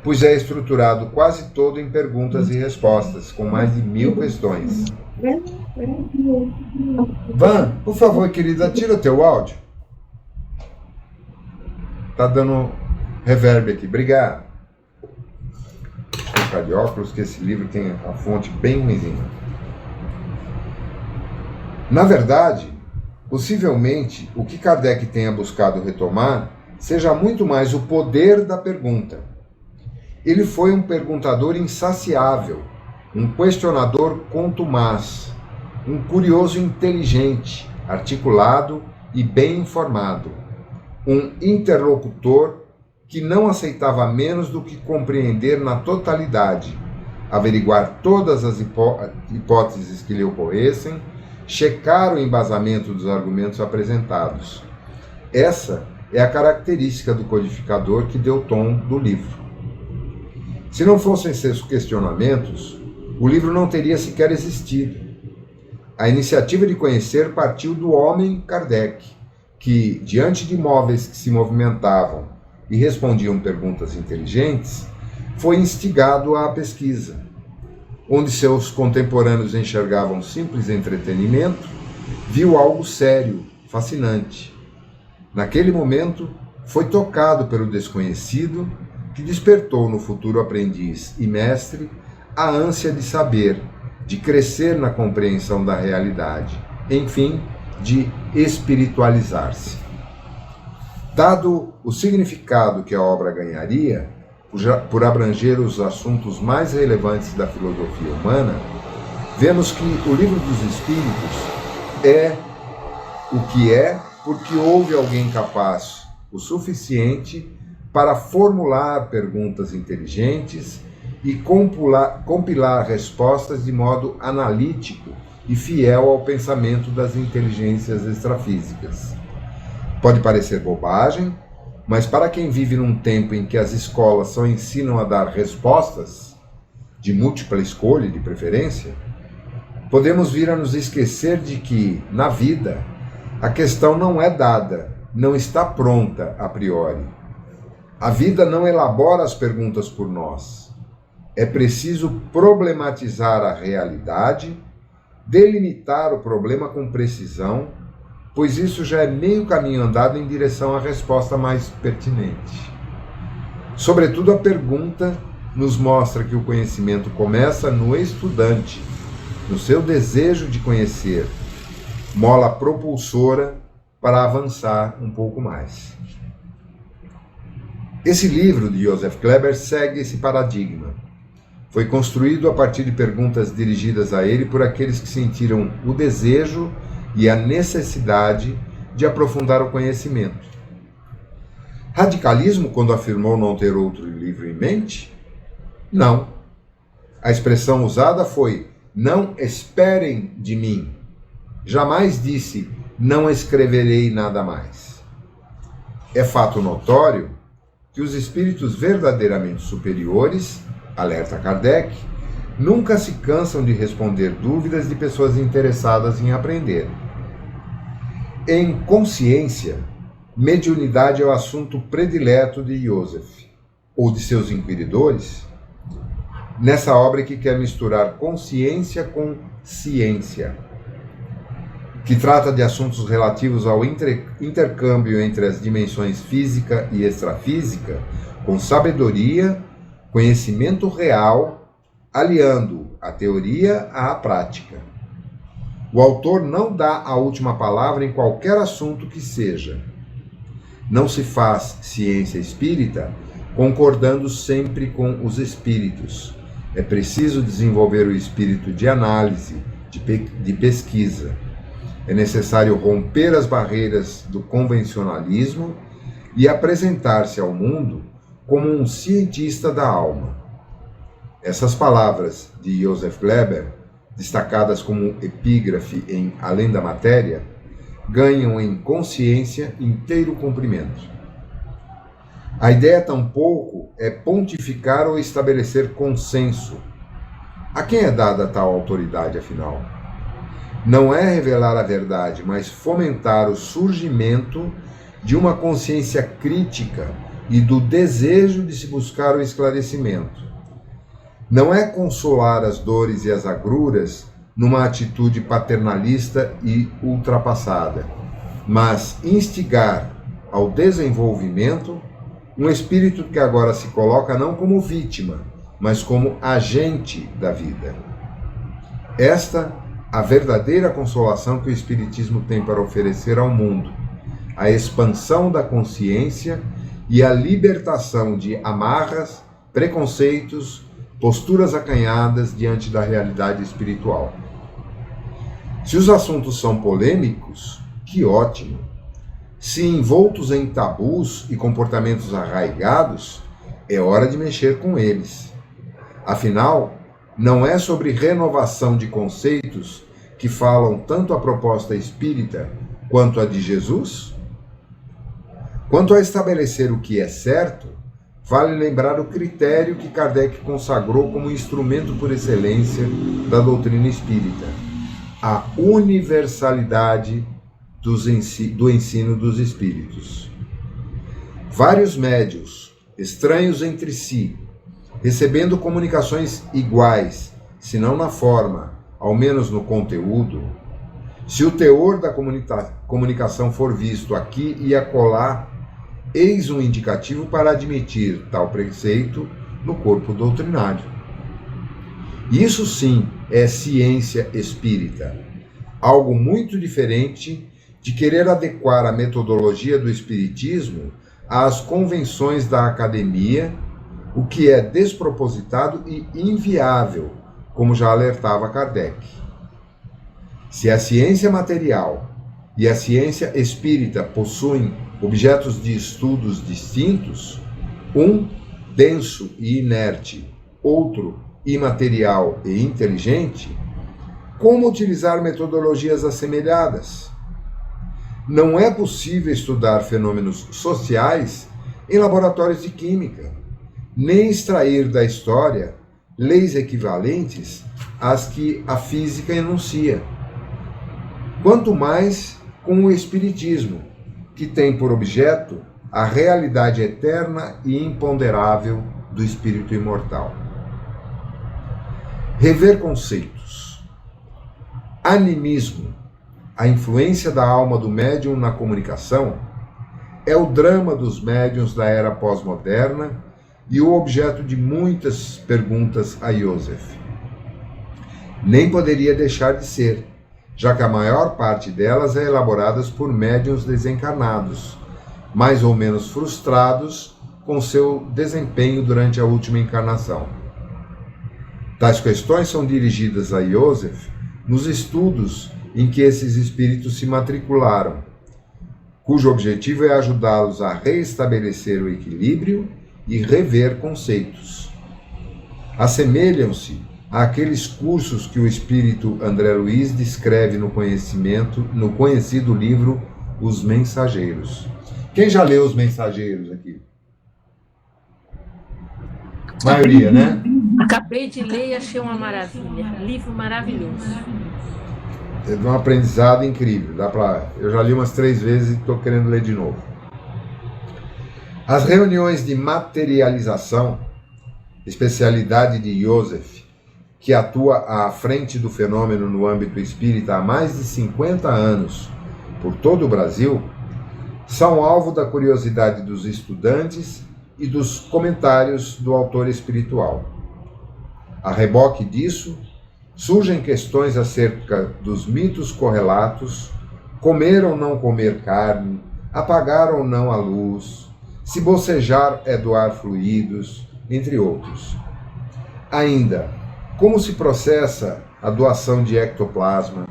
pois é estruturado quase todo em perguntas e respostas, com mais de 1000 questões. Van, por favor, querida, tira o teu áudio. Tá dando reverb aqui, obrigado. Vou ficar de óculos, que esse livro tem a fonte bem ruimzinha. Na verdade, possivelmente, o que Kardec tenha buscado retomar seja muito mais o poder da pergunta. Ele foi um perguntador insaciável, um questionador contumaz, um curioso inteligente, articulado e bem informado, um interlocutor que não aceitava menos do que compreender na totalidade, averiguar todas as hipóteses que lhe ocorressem, checar o embasamento dos argumentos apresentados. Essa é a característica do codificador que deu tom do livro. Se não fossem seus questionamentos, o livro não teria sequer existido. A iniciativa de conhecer partiu do homem Kardec, que, diante de móveis que se movimentavam e respondiam perguntas inteligentes, foi instigado à pesquisa. Onde seus contemporâneos enxergavam simples entretenimento, viu algo sério, fascinante. Naquele momento, foi tocado pelo desconhecido, que despertou no futuro aprendiz e mestre a ânsia de saber, de crescer na compreensão da realidade, enfim, de espiritualizar-se. Dado o significado que a obra ganharia, por abranger os assuntos mais relevantes da filosofia humana, vemos que o Livro dos Espíritos é o que é porque houve alguém capaz o suficiente para formular perguntas inteligentes e compilar respostas de modo analítico e fiel ao pensamento das inteligências extrafísicas. Pode parecer bobagem, mas para quem vive num tempo em que as escolas só ensinam a dar respostas, de múltipla escolha de preferência, podemos vir a nos esquecer de que, na vida, a questão não é dada, não está pronta a priori. A vida não elabora as perguntas por nós. É preciso problematizar a realidade, delimitar o problema com precisão, pois isso já é meio caminho andado em direção à resposta mais pertinente. Sobretudo, a pergunta nos mostra que o conhecimento começa no estudante, no seu desejo de conhecer, mola propulsora para avançar um pouco mais. Esse livro de Joseph Kleber segue esse paradigma. Foi construído a partir de perguntas dirigidas a ele por aqueles que sentiram o desejo e a necessidade de aprofundar o conhecimento. Radicalismo quando afirmou não ter outro livro em mente? Não. A expressão usada foi "não esperem de mim". Jamais disse "não escreverei nada mais". É fato notório que os espíritos verdadeiramente superiores, alerta Kardec, nunca se cansam de responder dúvidas de pessoas interessadas em aprender. Em Consciência, mediunidade é o assunto predileto de Joseph, ou de seus inquiridores, nessa obra que quer misturar consciência com ciência, que trata de assuntos relativos ao intercâmbio entre as dimensões física e extrafísica, com sabedoria, conhecimento real, aliando a teoria à prática. O autor não dá a última palavra em qualquer assunto que seja. Não se faz ciência espírita concordando sempre com os espíritos. É preciso desenvolver o espírito de análise, de pesquisa. É necessário romper as barreiras do convencionalismo e apresentar-se ao mundo como um cientista da alma. Essas palavras de Joseph Kleber, destacadas como epígrafe em Além da Matéria, ganham em Consciência inteiro cumprimento. A ideia tampouco é pontificar ou estabelecer consenso. A quem é dada tal autoridade, afinal? Não é revelar a verdade, mas fomentar o surgimento de uma consciência crítica e do desejo de se buscar o esclarecimento. Não é consolar as dores e as agruras numa atitude paternalista e ultrapassada, mas instigar ao desenvolvimento um espírito que agora se coloca não como vítima, mas como agente da vida. Esta a verdadeira consolação que o Espiritismo tem para oferecer ao mundo, a expansão da consciência e a libertação de amarras, preconceitos, posturas acanhadas diante da realidade espiritual. Se os assuntos são polêmicos, que ótimo! Se envoltos em tabus e comportamentos arraigados, é hora de mexer com eles. Afinal, não é sobre renovação de conceitos que falam tanto a proposta espírita quanto a de Jesus? Quanto a estabelecer o que é certo, vale lembrar o critério que Kardec consagrou como instrumento por excelência da doutrina espírita: a universalidade do ensino dos espíritos. Vários médiuns, estranhos entre si, recebendo comunicações iguais, se não na forma, ao menos no conteúdo, se o teor da comunicação for visto aqui e acolá, eis um indicativo para admitir tal preceito no corpo doutrinário. Isso sim é ciência espírita, algo muito diferente de querer adequar a metodologia do espiritismo às convenções da academia, o que é despropositado e inviável, como já alertava Kardec. Se a ciência material e a ciência espírita possuem objetos de estudos distintos, um denso e inerte, outro imaterial e inteligente, como utilizar metodologias assemelhadas? Não é possível estudar fenômenos sociais em laboratórios de química, nem extrair da história leis equivalentes às que a física enuncia. Quanto mais com o Espiritismo, que tem por objeto a realidade eterna e imponderável do espírito imortal. Rever conceitos. Animismo, a influência da alma do médium na comunicação, é o drama dos médiuns da era pós-moderna e o objeto de muitas perguntas a Joseph. Nem poderia deixar de ser, já que a maior parte delas é elaboradas por médiuns desencarnados, mais ou menos frustrados com seu desempenho durante a última encarnação. Tais questões são dirigidas a Joseph nos estudos em que esses espíritos se matricularam, cujo objetivo é ajudá-los a reestabelecer o equilíbrio e rever conceitos. Assemelham-se àqueles cursos que o espírito André Luiz descreve no conhecido livro Os Mensageiros. Quem já leu Os Mensageiros aqui? Maioria, né?
Acabei de ler e achei uma maravilha. Livro maravilhoso.
É um aprendizado incrível. Eu já li umas 3 vezes e estou querendo ler de novo. As reuniões de materialização, especialidade de Joseph, que atua à frente do fenômeno no âmbito espírita há mais de 50 anos por todo o Brasil, são alvo da curiosidade dos estudantes e dos comentários do autor espiritual. A reboque disso, surgem questões acerca dos mitos correlatos, comer ou não comer carne, apagar ou não a luz, se bocejar é doar fluidos, entre outros. Ainda, como se processa a doação de ectoplasma,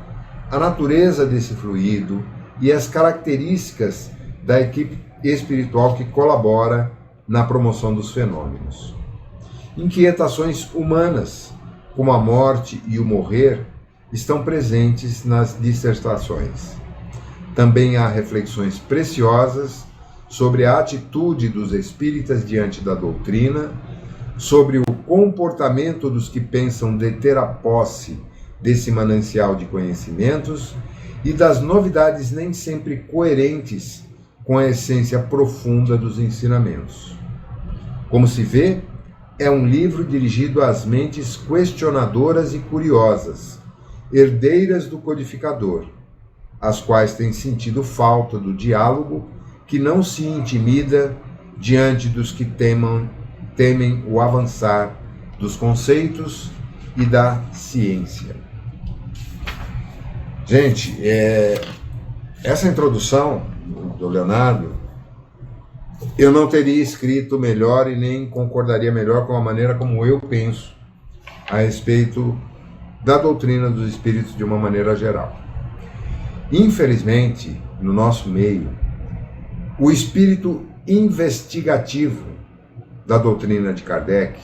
a natureza desse fluido e as características da equipe espiritual que colabora na promoção dos fenômenos. Inquietações humanas, como a morte e o morrer, estão presentes nas dissertações. Também há reflexões preciosas sobre a atitude dos espíritas diante da doutrina, sobre o comportamento dos que pensam deter a posse desse manancial de conhecimentos e das novidades nem sempre coerentes com a essência profunda dos ensinamentos. Como se vê, é um livro dirigido às mentes questionadoras e curiosas, herdeiras do codificador, as quais têm sentido falta do diálogo que não se intimida diante dos que temem o avançar dos conceitos e da ciência. Gente, essa introdução do Leonardo, eu não teria escrito melhor e nem concordaria melhor com a maneira como eu penso a respeito da doutrina dos espíritos de uma maneira geral. Infelizmente, no nosso meio, o espírito investigativo da doutrina de Kardec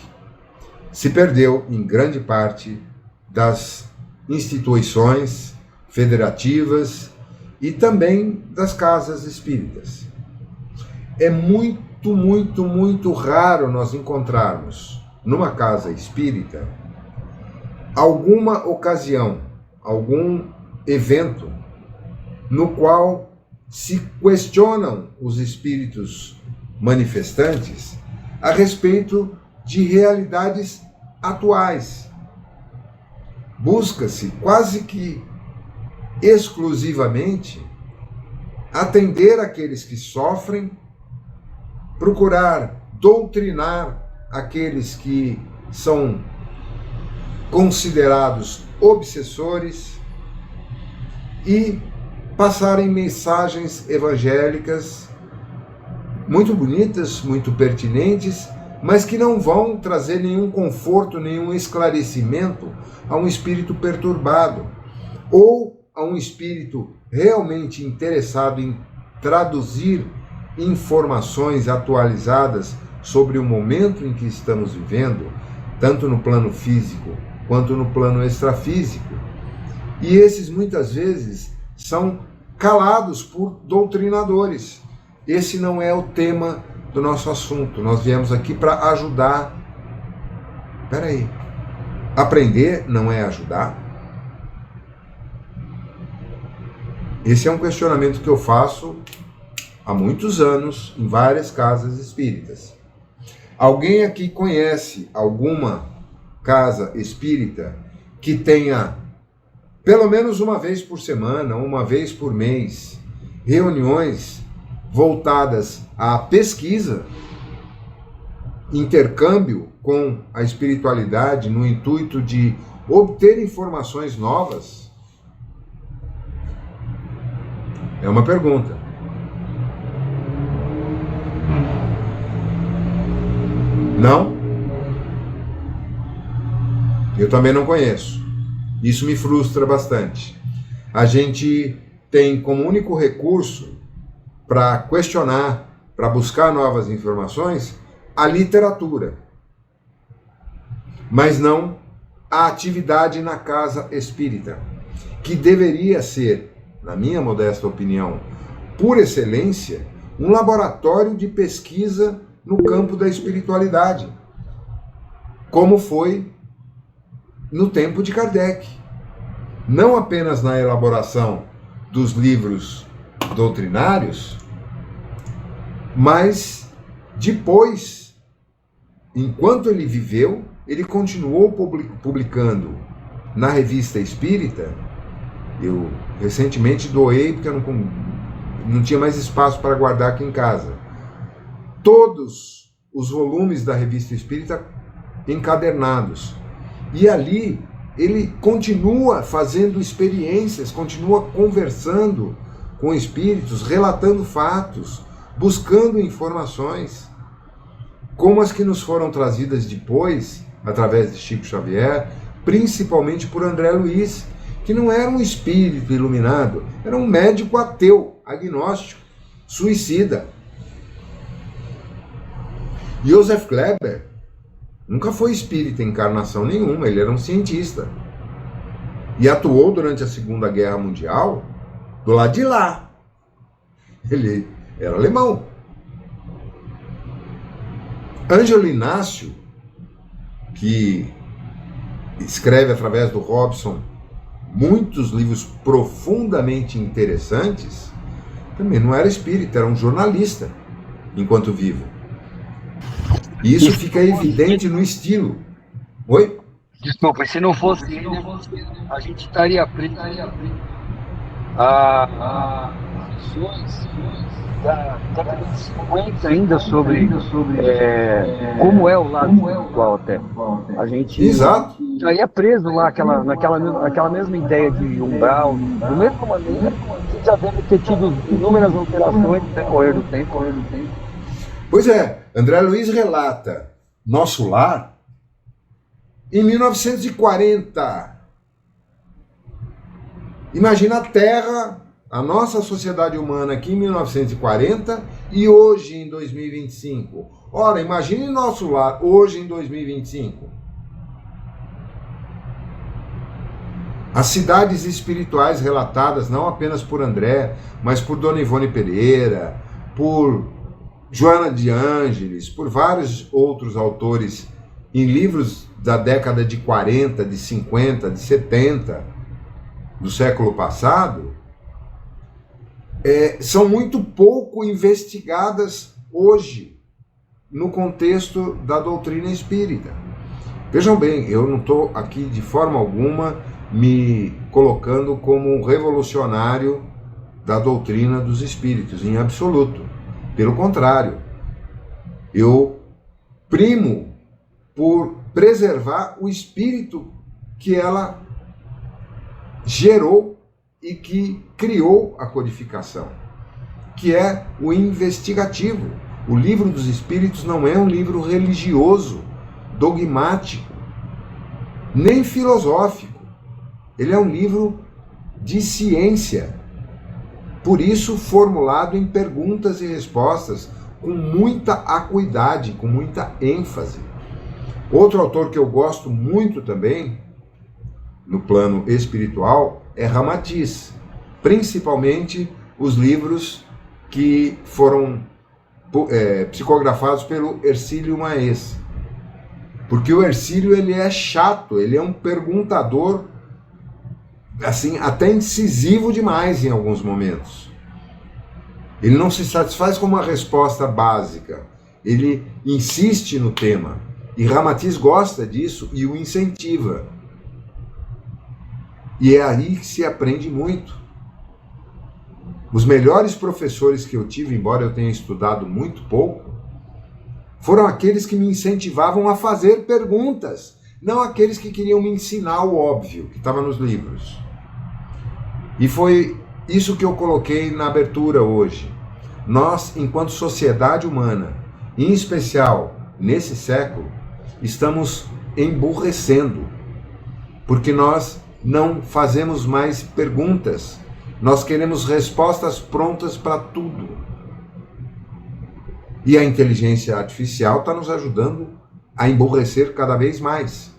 se perdeu em grande parte das instituições federativas e também das casas espíritas. é muito, muito, muito raro nós encontrarmos numa casa espírita alguma ocasião, algum evento no qual se questionam os espíritos manifestantes a respeito de realidades atuais. Busca-se quase que exclusivamente atender aqueles que sofrem, procurar doutrinar aqueles que são considerados obsessores e passarem mensagens evangélicas muito bonitas, muito pertinentes, mas que não vão trazer nenhum conforto, nenhum esclarecimento a um espírito perturbado ou a um espírito realmente interessado em traduzir informações atualizadas sobre o momento em que estamos vivendo, tanto no plano físico quanto no plano extrafísico. E esses muitas vezes são calados por doutrinadores. Esse não é o tema do nosso assunto. Nós viemos aqui para ajudar. Peraí, aprender não é ajudar? Esse é um questionamento que eu faço há muitos anos em várias casas espíritas. Alguém aqui conhece alguma casa espírita que tenha, pelo menos uma vez por semana, uma vez por mês, reuniões voltadas à pesquisa, intercâmbio com a espiritualidade no intuito de obter informações novas? É uma pergunta. Não? Eu também não conheço. Isso me frustra bastante. A gente tem como único recurso para questionar, para buscar novas informações, a literatura, mas não a atividade na casa espírita, que deveria ser, na minha modesta opinião, por excelência, um laboratório de pesquisa no campo da espiritualidade, como foi no tempo de Kardec. Não apenas na elaboração dos livros doutrinários, mas depois, enquanto ele viveu, ele continuou publicando na Revista Espírita. Eu recentemente doei, porque eu não tinha mais espaço para guardar aqui em casa, todos os volumes da Revista Espírita encadernados. E ali ele continua fazendo experiências, continua conversando com espíritos, relatando fatos, buscando informações, como as que nos foram trazidas depois, através de Chico Xavier, principalmente por André Luiz, que não era um espírito iluminado, era um médico ateu, agnóstico, suicida. Joseph Kleber nunca foi espírita em encarnação nenhuma, ele era um cientista. E atuou durante a Segunda Guerra Mundial do lado de lá. Ele era alemão. Ângelo Inácio, que escreve através do Robson muitos livros profundamente interessantes, também não era espírita, era um jornalista enquanto vivo. E isso fica evidente no estilo. Oi?
Desculpa, se não fosse ele, a gente estaria preso a discussões da década de 50 ainda sobre como é o lado espiritual até. A gente estaria preso lá naquela mesma ideia de umbral, do mesmo maneira que já deve ter tido inúmeras alterações no decorrer do tempo.
Pois é, André Luiz relata Nosso Lar em 1940. Imagina a Terra, a nossa sociedade humana aqui em 1940 e hoje em 2025. Ora, imagine Nosso Lar hoje em 2025. As cidades espirituais relatadas não apenas por André, mas por Dona Ivone Pereira, por Joana de Ângeles, por vários outros autores, em livros da década de 40, de 50, de 70, do século passado, são muito pouco investigadas hoje no contexto da doutrina espírita. Vejam bem, eu não estou aqui de forma alguma me colocando como um revolucionário da doutrina dos espíritos, em absoluto. Pelo contrário, eu primo por preservar o espírito que ela gerou e que criou a codificação, que é o investigativo. O Livro dos Espíritos não é um livro religioso, dogmático, nem filosófico. Ele é um livro de ciência. Por isso, formulado em perguntas e respostas com muita acuidade, com muita ênfase. Outro autor que eu gosto muito também, no plano espiritual, é Ramatiz, principalmente os livros que foram psicografados pelo Hercílio Maes. Porque o Hercílio, ele é chato, ele é um perguntador, assim, até incisivo demais em alguns momentos. Ele não se satisfaz com uma resposta básica, ele insiste no tema. E Ramatiz gosta disso e o incentiva. E é aí que se aprende muito. Os melhores professores que eu tive, embora eu tenha estudado muito pouco, foram aqueles que me incentivavam a fazer perguntas, não aqueles que queriam me ensinar o óbvio, que estava nos livros. E foi isso que eu coloquei na abertura hoje. Nós, enquanto sociedade humana, em especial nesse século, estamos emburrecendo, porque nós não fazemos mais perguntas, nós queremos respostas prontas para tudo. E a inteligência artificial está nos ajudando a emburrecer cada vez mais.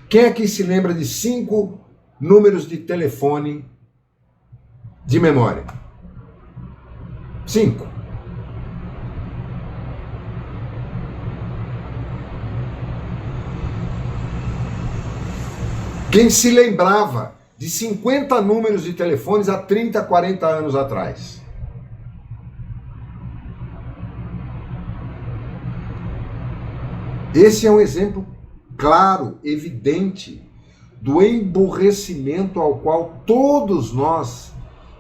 Quem aqui se lembra de 5 números de telefone de memória? 5. Quem se lembrava de 50 números de telefones há 30, 40 anos atrás? Esse é um exemplo claro, evidente, do emburrecimento ao qual todos nós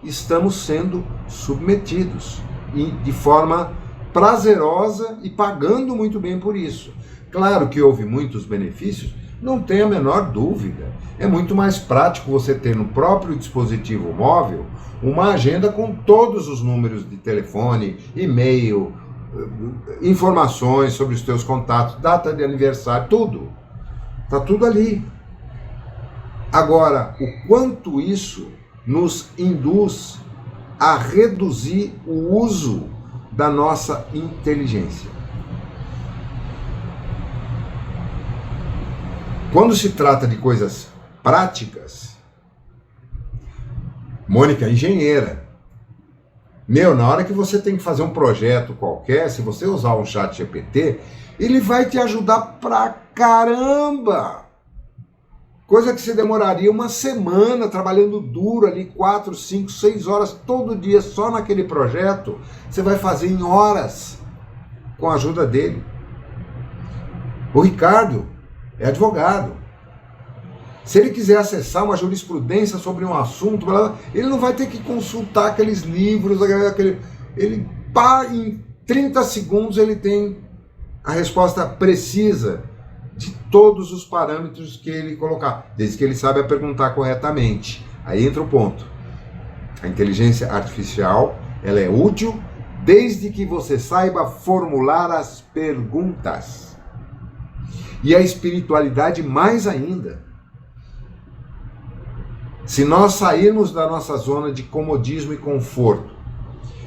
estamos sendo submetidos, e de forma prazerosa e pagando muito bem por isso. Claro que houve muitos benefícios, não tem a menor dúvida. É muito mais prático você ter no próprio dispositivo móvel uma agenda com todos os números de telefone, e-mail, informações sobre os teus contatos, data de aniversário, tudo. Está tudo ali. Agora, o quanto isso nos induz a reduzir o uso da nossa inteligência. Quando se trata de coisas práticas, Mônica, engenheira, na hora que você tem que fazer um projeto qualquer, se você usar um chat GPT, ele vai te ajudar pra caramba. Coisa que você demoraria uma semana trabalhando duro ali, 4, 5, 6 horas todo dia só naquele projeto, você vai fazer em horas com a ajuda dele. O Ricardo é advogado. Se ele quiser acessar uma jurisprudência sobre um assunto, ele não vai ter que consultar aqueles livros, ele em 30 segundos ele tem a resposta precisa de todos os parâmetros que ele colocar, desde que ele saiba perguntar corretamente. Aí entra o ponto. A inteligência artificial, ela é útil desde que você saiba formular as perguntas. E a espiritualidade mais ainda. Se nós sairmos da nossa zona de comodismo e conforto,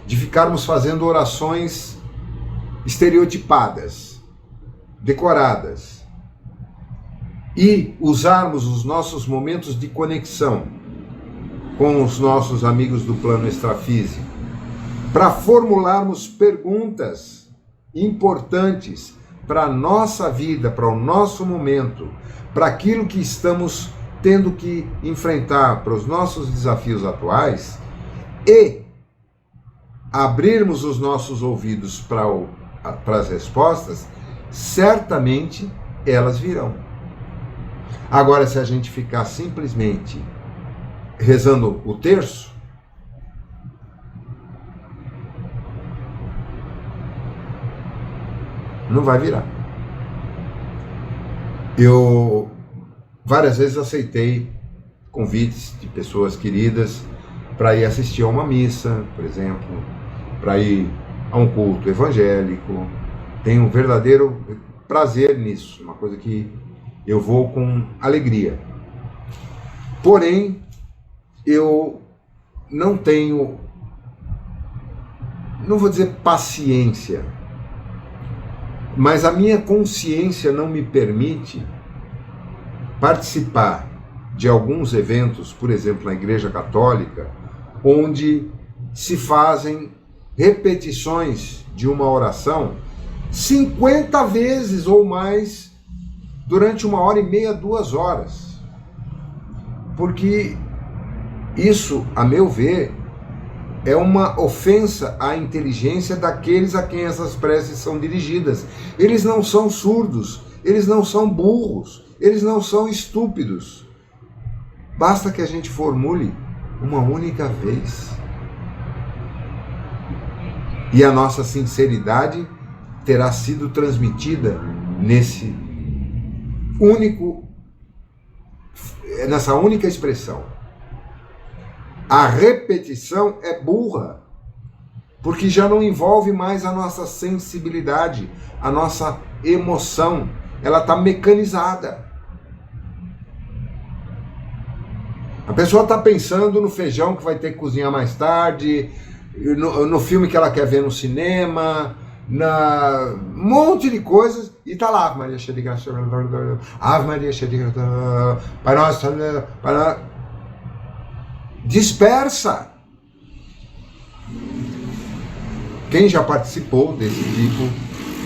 de ficarmos fazendo orações estereotipadas, decoradas, e usarmos os nossos momentos de conexão com os nossos amigos do plano extrafísico para formularmos perguntas importantes para a nossa vida, para o nosso momento, para aquilo que estamos tendo que enfrentar, para os nossos desafios atuais, e abrirmos os nossos ouvidos para as respostas, certamente elas virão. Agora, se a gente ficar simplesmente rezando o terço, não vai virar. Eu várias vezes aceitei convites de pessoas queridas para ir assistir a uma missa, por exemplo, para ir a um culto evangélico. Tenho um verdadeiro prazer nisso, uma coisa que eu vou com alegria. Porém, eu não tenho, não vou dizer paciência, mas a minha consciência não me permite participar de alguns eventos, por exemplo, na Igreja Católica, onde se fazem repetições de uma oração 50 vezes ou mais durante 1h30, 2 horas. Porque isso, a meu ver, é uma ofensa à inteligência daqueles a quem essas preces são dirigidas. Eles não são surdos, eles não são burros, eles não são estúpidos. Basta que a gente formule uma única vez. E a nossa sinceridade terá sido transmitida nessa única expressão. A repetição é burra, porque já não envolve mais a nossa sensibilidade, a nossa emoção. Ela está mecanizada. A pessoa está pensando no feijão que vai ter que cozinhar mais tarde, no filme que ela quer ver no cinema, um monte de coisas, e está lá, Ave Maria cheia de graça, Ave Maria cheia de graça, Pai Nosso, dispersa. Quem já participou desse tipo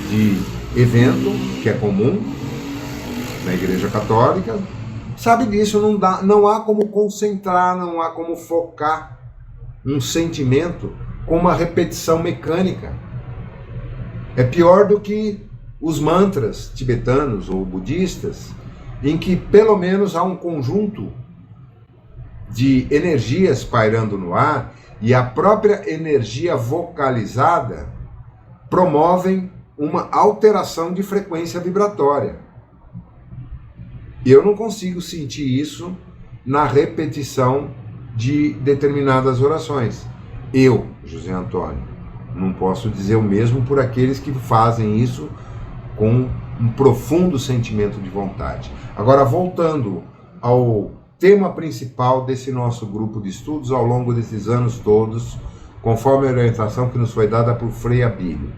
de evento, que é comum na Igreja Católica, sabe disso. Não há como concentrar, não há como focar um sentimento com uma repetição mecânica. É pior do que os mantras tibetanos ou budistas, em que pelo menos há um conjunto de energias pairando no ar, e a própria energia vocalizada promovem uma alteração de frequência vibratória. E eu não consigo sentir isso na repetição de determinadas orações. Eu, José Antônio, não posso dizer o mesmo por aqueles que fazem isso com um profundo sentimento de vontade. Agora, voltando ao tema principal desse nosso grupo de estudos ao longo desses anos todos, conforme a orientação que nos foi dada por Frei Abílio,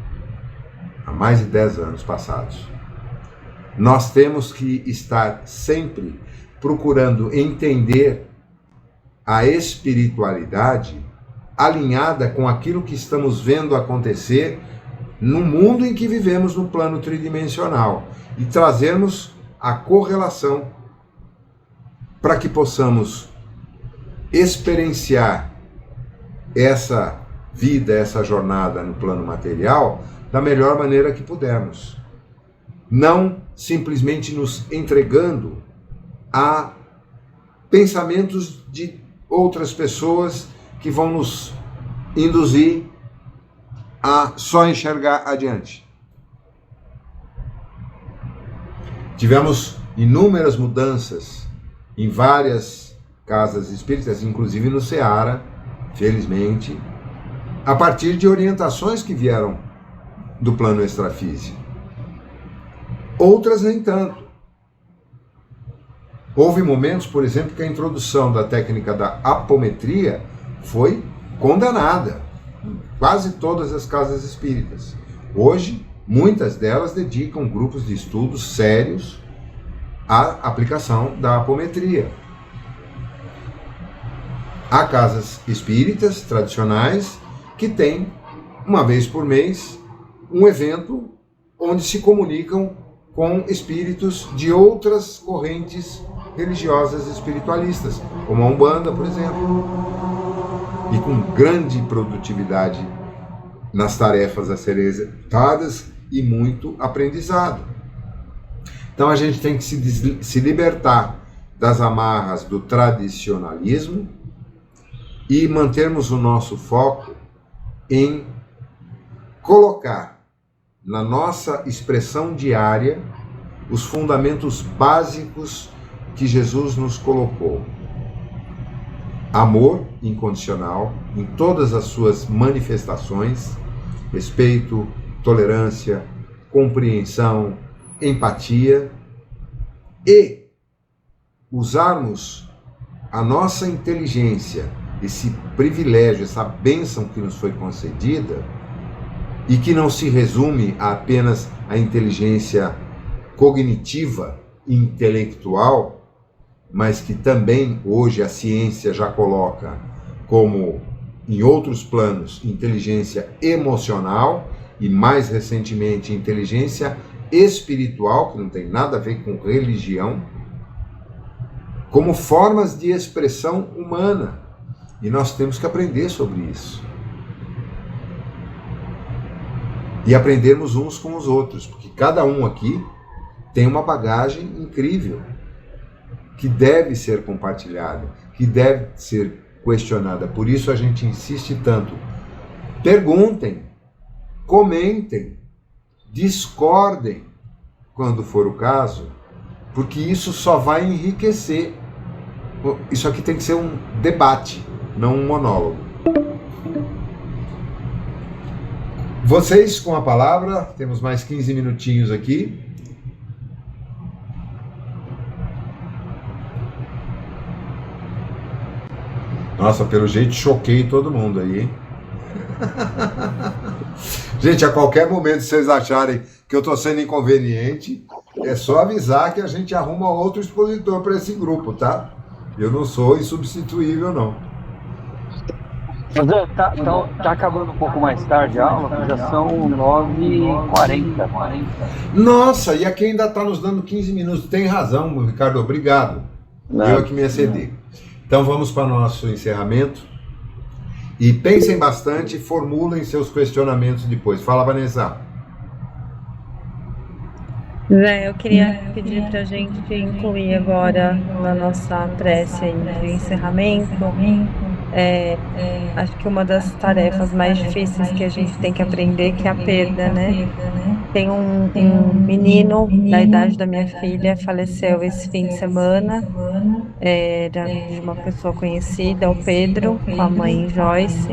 há mais de 10 anos passados. Nós temos que estar sempre procurando entender a espiritualidade alinhada com aquilo que estamos vendo acontecer no mundo em que vivemos no plano tridimensional e trazermos a correlação para que possamos experienciar essa vida, essa jornada no plano material da melhor maneira que pudermos. Não simplesmente nos entregando a pensamentos de outras pessoas que vão nos induzir a só enxergar adiante. Tivemos inúmeras mudanças em várias casas espíritas, inclusive no Ceará, felizmente, a partir de orientações que vieram do plano extrafísico. Outras nem tanto. Houve momentos, por exemplo, que a introdução da técnica da apometria foi condenada em quase todas as casas espíritas. Hoje, muitas delas dedicam grupos de estudos sérios à aplicação da apometria. Há casas espíritas tradicionais que têm uma vez por mês, um evento onde se comunicam com espíritos de outras correntes religiosas espiritualistas, como a Umbanda, por exemplo, e com grande produtividade nas tarefas a serem executadas e muito aprendizado. Então a gente tem que se libertar das amarras do tradicionalismo e mantermos o nosso foco em colocar na nossa expressão diária os fundamentos básicos que Jesus nos colocou. Amor incondicional em todas as suas manifestações, respeito, tolerância, compreensão, empatia, e usarmos a nossa inteligência, esse privilégio, essa bênção que nos foi concedida, e que não se resume a apenas a inteligência cognitiva e intelectual, mas que também hoje a ciência já coloca como, em outros planos, inteligência emocional e, mais recentemente, inteligência espiritual, que não tem nada a ver com religião, como formas de expressão humana. E nós temos que aprender sobre isso. E aprendermos uns com os outros, porque cada um aqui tem uma bagagem incrível, que deve ser compartilhada, que deve ser questionada. Por isso a gente insiste tanto. Perguntem, comentem, discordem, quando for o caso, porque isso só vai enriquecer. Isso aqui tem que ser um debate, não um monólogo. Vocês com a palavra, temos mais 15 minutinhos aqui. Nossa, pelo jeito choquei todo mundo aí, hein? Gente, a qualquer momento vocês acharem que eu estou sendo inconveniente, é só avisar que a gente arruma outro expositor para esse grupo, tá? Eu não sou insubstituível, não.
José, tá acabando um pouco mais tarde a aula, já são 9h40.
Nossa, e aqui ainda está nos dando 15 minutos. Tem razão, Ricardo, obrigado. Eu é que me excedi. Então vamos para o nosso encerramento. E pensem bastante e formulem seus questionamentos depois. Fala, Vanessa.
Zé, eu queria pedir para a gente incluir agora na nossa prece aí de encerramento. Acho que uma das tarefas mais difíceis que a gente tem que aprender que é a perda, né? Tem um menino da idade da minha filha, faleceu esse fim de semana, era de uma pessoa conhecida, o Pedro, com a mãe Joyce,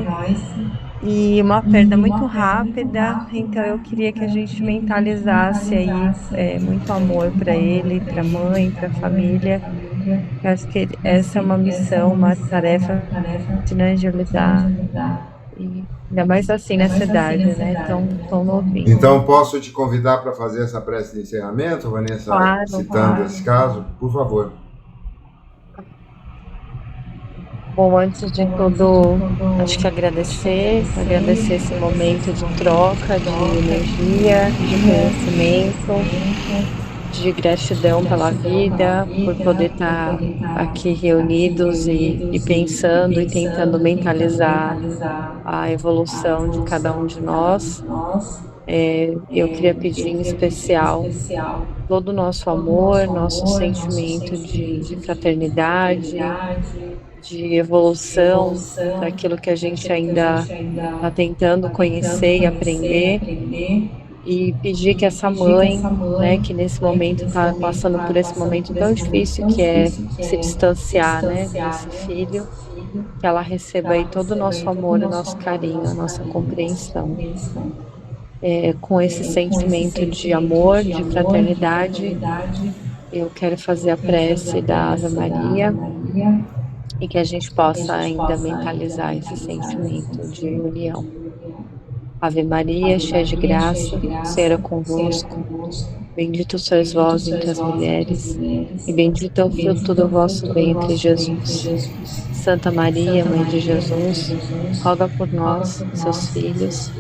e uma perda muito rápida, então eu queria que a gente mentalizasse aí muito amor para ele, para a mãe, para a família. Eu acho que essa é uma missão, uma tarefa de ajudar, e ainda mais assim nessa idade, né? Tão novinho.
Então posso te convidar para fazer essa prece de encerramento, Vanessa,
claro,
citando esse caso? Por favor.
Bom, antes de tudo, acho que agradecer esse momento de troca, de energia, de conhecimento, de gratidão pela vida, por poder estar aqui reunidos e pensando e tentando mentalizar a evolução de cada um de nós. Eu queria pedir em especial todo o nosso amor, nosso sentimento de fraternidade, de evolução, daquilo que a gente ainda está tentando conhecer e aprender, e pedir que essa mãe, né, que nesse momento está passando por esse momento tão difícil que é se distanciar, né, desse filho, que ela receba aí todo o nosso amor, o nosso carinho, a nossa compreensão. Com esse sentimento de amor, de fraternidade, eu quero fazer a prece da Ave Maria, e que a gente possa ainda mentalizar esse sentimento de união. Ave Maria, cheia de graça, o Senhor é convosco. Bendito sois vós entre as mulheres, e bendito é o fruto do vosso ventre, Jesus. Santa Maria, Mãe de Jesus, roga por nós, seus filhos,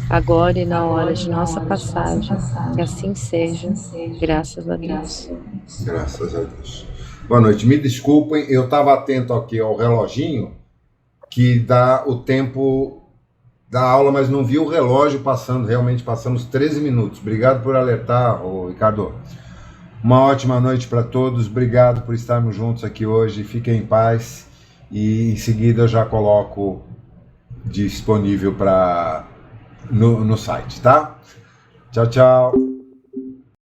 agora e na hora de nossa passagem. Que assim seja, graças a Deus.
Graças a Deus. Boa noite, me desculpem, eu estava atento aqui ao reloginho, que dá o tempo da aula, mas não vi o relógio passando, realmente passamos 13 minutos. Obrigado por alertar, Ricardo. Uma ótima noite para todos, obrigado por estarmos juntos aqui hoje, fiquem em paz, e em seguida eu já coloco disponível no site, tá? Tchau, tchau.